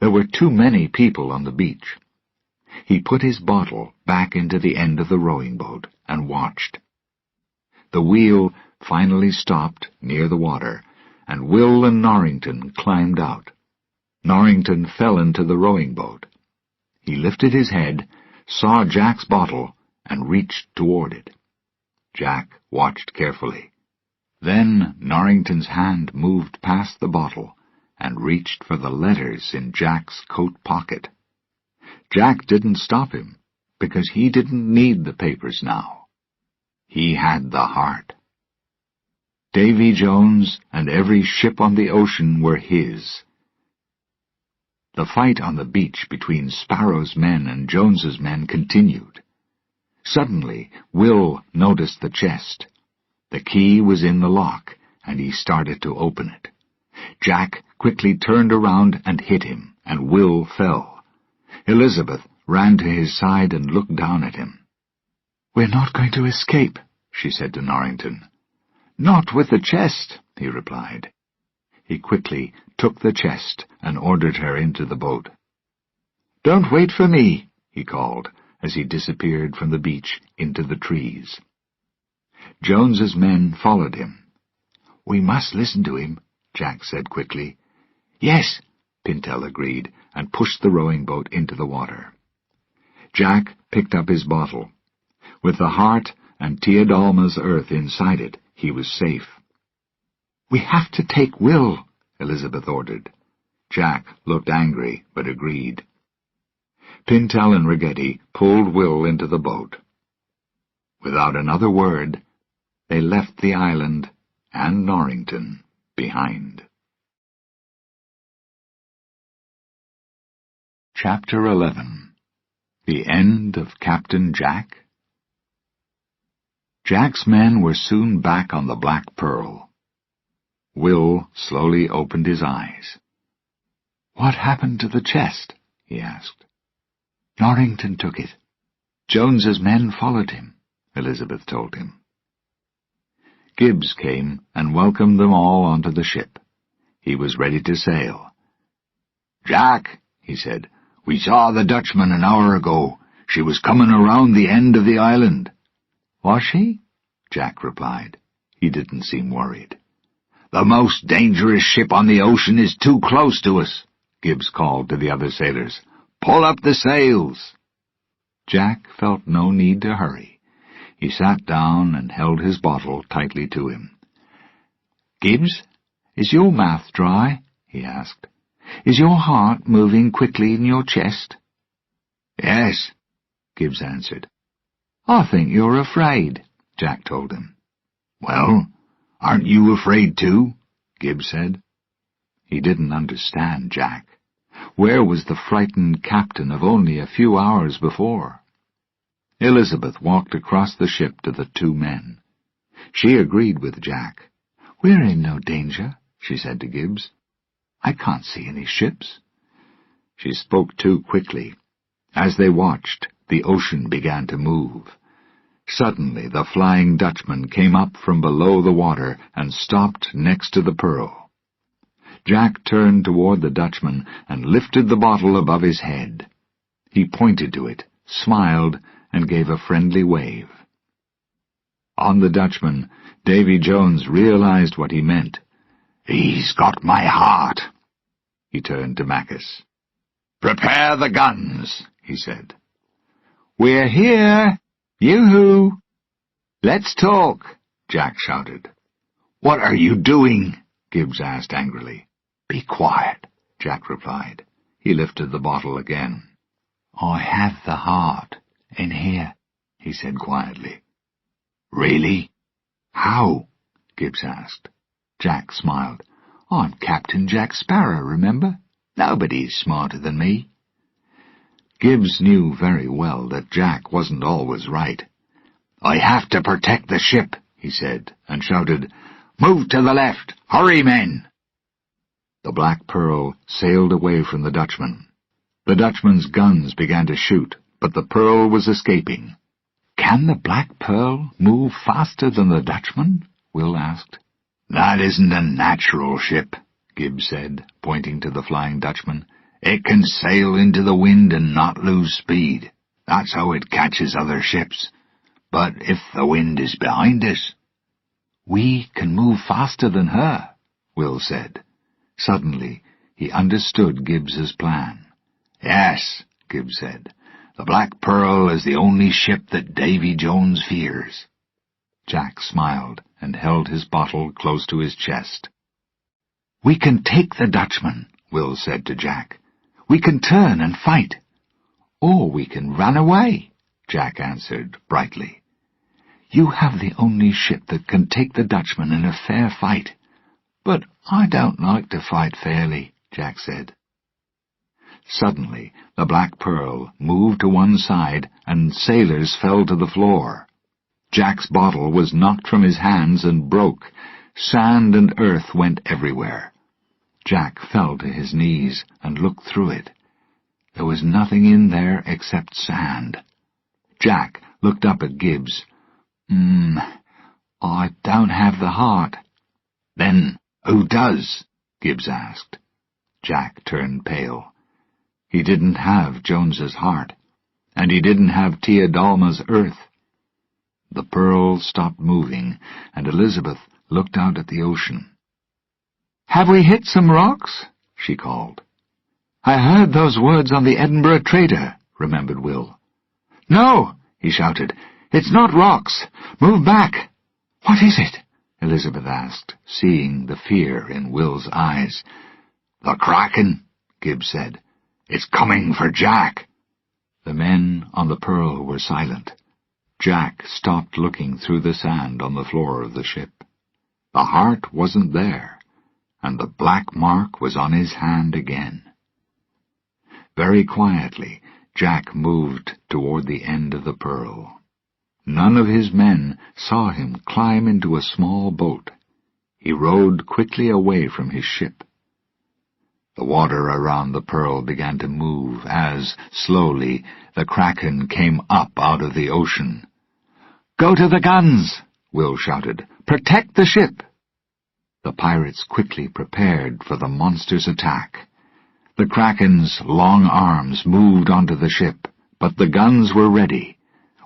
There were too many people on the beach. He put his bottle back into the end of the rowing boat and watched. The wheel finally stopped near the water, and Will and Norrington climbed out. Norrington fell into the rowing boat. He lifted his head, saw Jack's bottle, and reached toward it. Jack watched carefully. Then Norrington's hand moved past the bottle and reached for the letters in Jack's coat pocket. Jack didn't stop him, because he didn't need the papers now. He had the heart. Davy Jones and every ship on the ocean were his. The fight on the beach between Sparrow's men and Jones's men continued. Suddenly, Will noticed the chest. The key was in the lock, and he started to open it. Jack quickly turned around and hit him, and Will fell. Elizabeth ran to his side and looked down at him. "We're not going to escape," she said to Norrington. "Not with the chest," he replied. He quickly took the chest and ordered her into the boat. "Don't wait for me," he called, as he disappeared from the beach into the trees. Jones's men followed him. "We must listen to him," Jack said quickly. "Yes," Pintel agreed, and pushed the rowing boat into the water. Jack picked up his bottle. With the heart and Teodalma's earth inside it, he was safe. "We have to take Will," Elizabeth ordered. Jack looked angry, but agreed. Pintel and Ragetti pulled Will into the boat. Without another word, they left the island and Norrington behind. Chapter 11. The End of Captain Jack. Jack's men were soon back on the Black Pearl. Will slowly opened his eyes. "What happened to the chest?" he asked. "Norrington took it. Jones's men followed him," Elizabeth told him. Gibbs came and welcomed them all onto the ship. He was ready to sail. "Jack," he said, "we saw the Dutchman an hour ago. She was coming around the end of the island." "Was she?" Jack replied. He didn't seem worried. "The most dangerous ship on the ocean is too close to us," Gibbs called to the other sailors. "Pull up the sails." Jack felt no need to hurry. He sat down and held his bottle tightly to him. "Gibbs, is your mouth dry?" he asked. "Is your heart moving quickly in your chest?" "Yes," Gibbs answered. "I think you're afraid," Jack told him. "Well, aren't you afraid too?" Gibbs said. He didn't understand Jack. Where was the frightened captain of only a few hours before? Elizabeth walked across the ship to the two men. She agreed with Jack. "We're in no danger," she said to Gibbs. I can't see any ships." She spoke too quickly. As they watched, the ocean began to move. Suddenly the Flying Dutchman came up from below the water and stopped next to the Pearl. Jack turned toward the Dutchman and lifted the bottle above his head. He pointed to it, smiled, and gave a friendly wave. On the Dutchman, Davy Jones realized what he meant. "He's got my heart." He turned to Mackes. "Prepare the guns," he said. "We're here! Yoo-hoo!" "Let's talk," Jack shouted. "What are you doing?" Gibbs asked angrily. "Be quiet," Jack replied. He lifted the bottle again. "I have the heart in here," he said quietly. "Really? How?" Gibbs asked. Jack smiled. "I'm Captain Jack Sparrow, remember? Nobody's smarter than me." Gibbs knew very well that Jack wasn't always right. "I have to protect the ship," he said, and shouted, "Move to the left! Hurry, men!" The Black Pearl sailed away from the Dutchman. The Dutchman's guns began to shoot, but the Pearl was escaping. "Can the Black Pearl move faster than the Dutchman?" Will asked. "That isn't a natural ship," Gibbs said, pointing to the Flying Dutchman. "It can sail into the wind and not lose speed. That's how it catches other ships. But if the wind is behind us—" "We can move faster than her," Will said. Suddenly, he understood Gibbs's plan. "Yes," Gibbs said. "The Black Pearl is the only ship that Davy Jones fears." Jack smiled and held his bottle close to his chest. "We can take the Dutchman," Will said to Jack. "We can turn and fight." "Or we can run away," Jack answered brightly. "You have the only ship that can take the Dutchman in a fair fight." "But I don't like to fight fairly," Jack said. Suddenly, the Black Pearl moved to one side, and sailors fell to the floor. Jack's bottle was knocked from his hands and broke. Sand and earth went everywhere. Jack fell to his knees and looked through it. There was nothing in there except sand. Jack looked up at Gibbs. I don't have the heart." "Then who does?" Gibbs asked. Jack turned pale. He didn't have Jones's heart, and he didn't have Tia Dalma's earth. The Pearl stopped moving, and Elizabeth looked out at the ocean. "Have we hit some rocks?" she called. "I heard those words on the Edinburgh Trader," remembered Will. "No," he shouted. "It's not rocks. Move back." "What is it?" Elizabeth asked, seeing the fear in Will's eyes. "The Kraken," Gibbs said. "It's coming for Jack." The men on the Pearl were silent. Jack stopped looking through the sand on the floor of the ship. The heart wasn't there, and the black mark was on his hand again. Very quietly, Jack moved toward the end of the Pearl. None of his men saw him climb into a small boat. He rowed quickly away from his ship. The water around the Pearl began to move as, slowly, the Kraken came up out of the ocean. "Go to the guns!" Will shouted. "Protect the ship!" The pirates quickly prepared for the monster's attack. The Kraken's long arms moved onto the ship, but the guns were ready.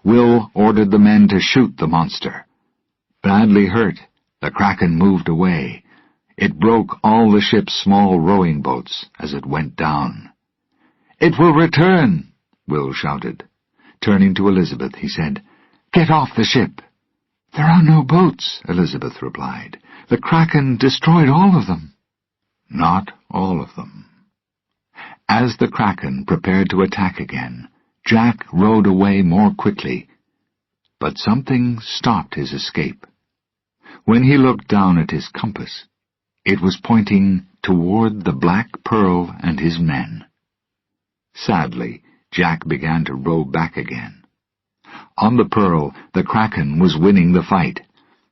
Will ordered the men to shoot the monster. Badly hurt, the Kraken moved away. It broke all the ship's small rowing boats as it went down. "It will return," Will shouted. Turning to Elizabeth, he said, "Get off the ship." "There are no boats," Elizabeth replied. "The Kraken destroyed all of them." Not all of them. As the Kraken prepared to attack again, Jack rowed away more quickly. But something stopped his escape. When he looked down at his compass, it was pointing toward the Black Pearl and his men. Sadly, Jack began to row back again. On the Pearl, the Kraken was winning the fight.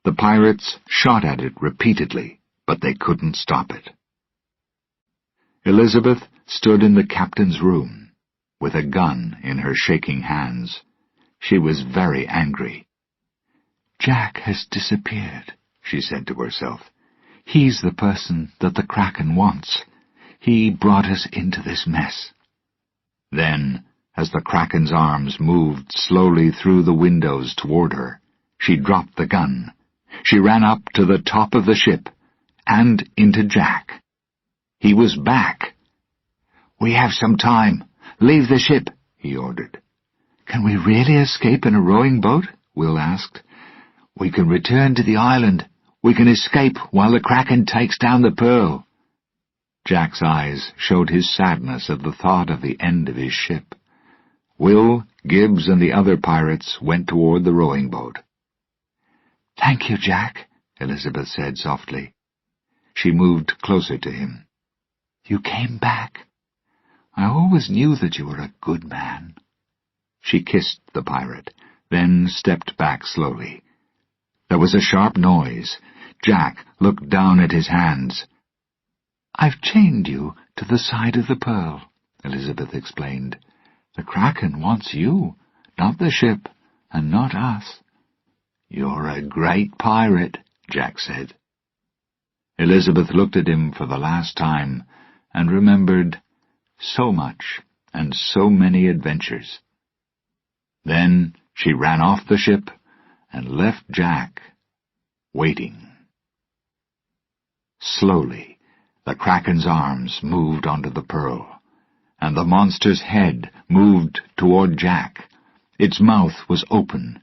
The pirates shot at it repeatedly, but they couldn't stop it. Elizabeth stood in the captain's room, with a gun in her shaking hands. She was very angry. "Jack has disappeared," she said to herself. "He's the person that the Kraken wants. He brought us into this mess." Then, as the Kraken's arms moved slowly through the windows toward her, she dropped the gun. She ran up to the top of the ship, and into Jack. He was back. "We have some time. Leave the ship," he ordered. "Can we really escape in a rowing boat?" Will asked. "We can return to the island. We can escape while the Kraken takes down the Pearl." Jack's eyes showed his sadness at the thought of the end of his ship. Will, Gibbs, and the other pirates went toward the rowing boat. "Thank you, Jack," Elizabeth said softly. She moved closer to him. "You came back. I always knew that you were a good man." She kissed the pirate, then stepped back slowly. There was a sharp noise. Jack looked down at his hands. "I've chained you to the side of the Pearl," Elizabeth explained. "The Kraken wants you, not the ship, and not us." "You're a great pirate," Jack said. Elizabeth looked at him for the last time and remembered so much and so many adventures. Then she ran off the ship and left Jack waiting. Slowly, the Kraken's arms moved onto the Pearl, and the monster's head moved toward Jack. Its mouth was open,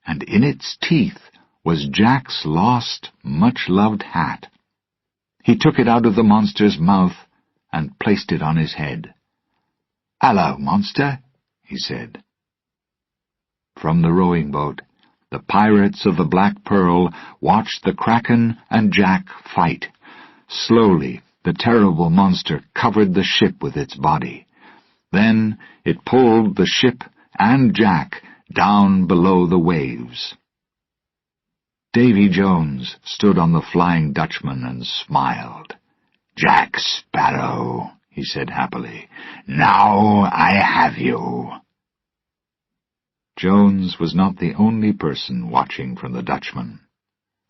and in its teeth was Jack's lost, much-loved hat. He took it out of the monster's mouth and placed it on his head. "Hello, monster," he said. From the rowing boat, the pirates of the Black Pearl watched the Kraken and Jack fight. Slowly, the terrible monster covered the ship with its body. Then it pulled the ship and Jack down below the waves. Davy Jones stood on the Flying Dutchman and smiled. "Jack Sparrow," he said happily, "now I have you." Jones was not the only person watching from the Dutchman.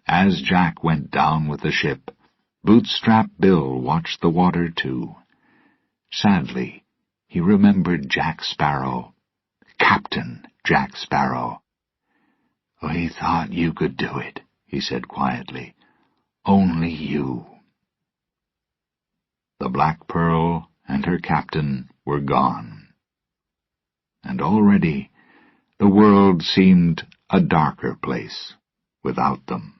As Jack went down with the ship, Bootstrap Bill watched the water too. Sadly, he remembered Jack Sparrow, Captain Jack Sparrow. "We thought you could do it," he said quietly. "Only you." The Black Pearl and her captain were gone, and already the world seemed a darker place without them.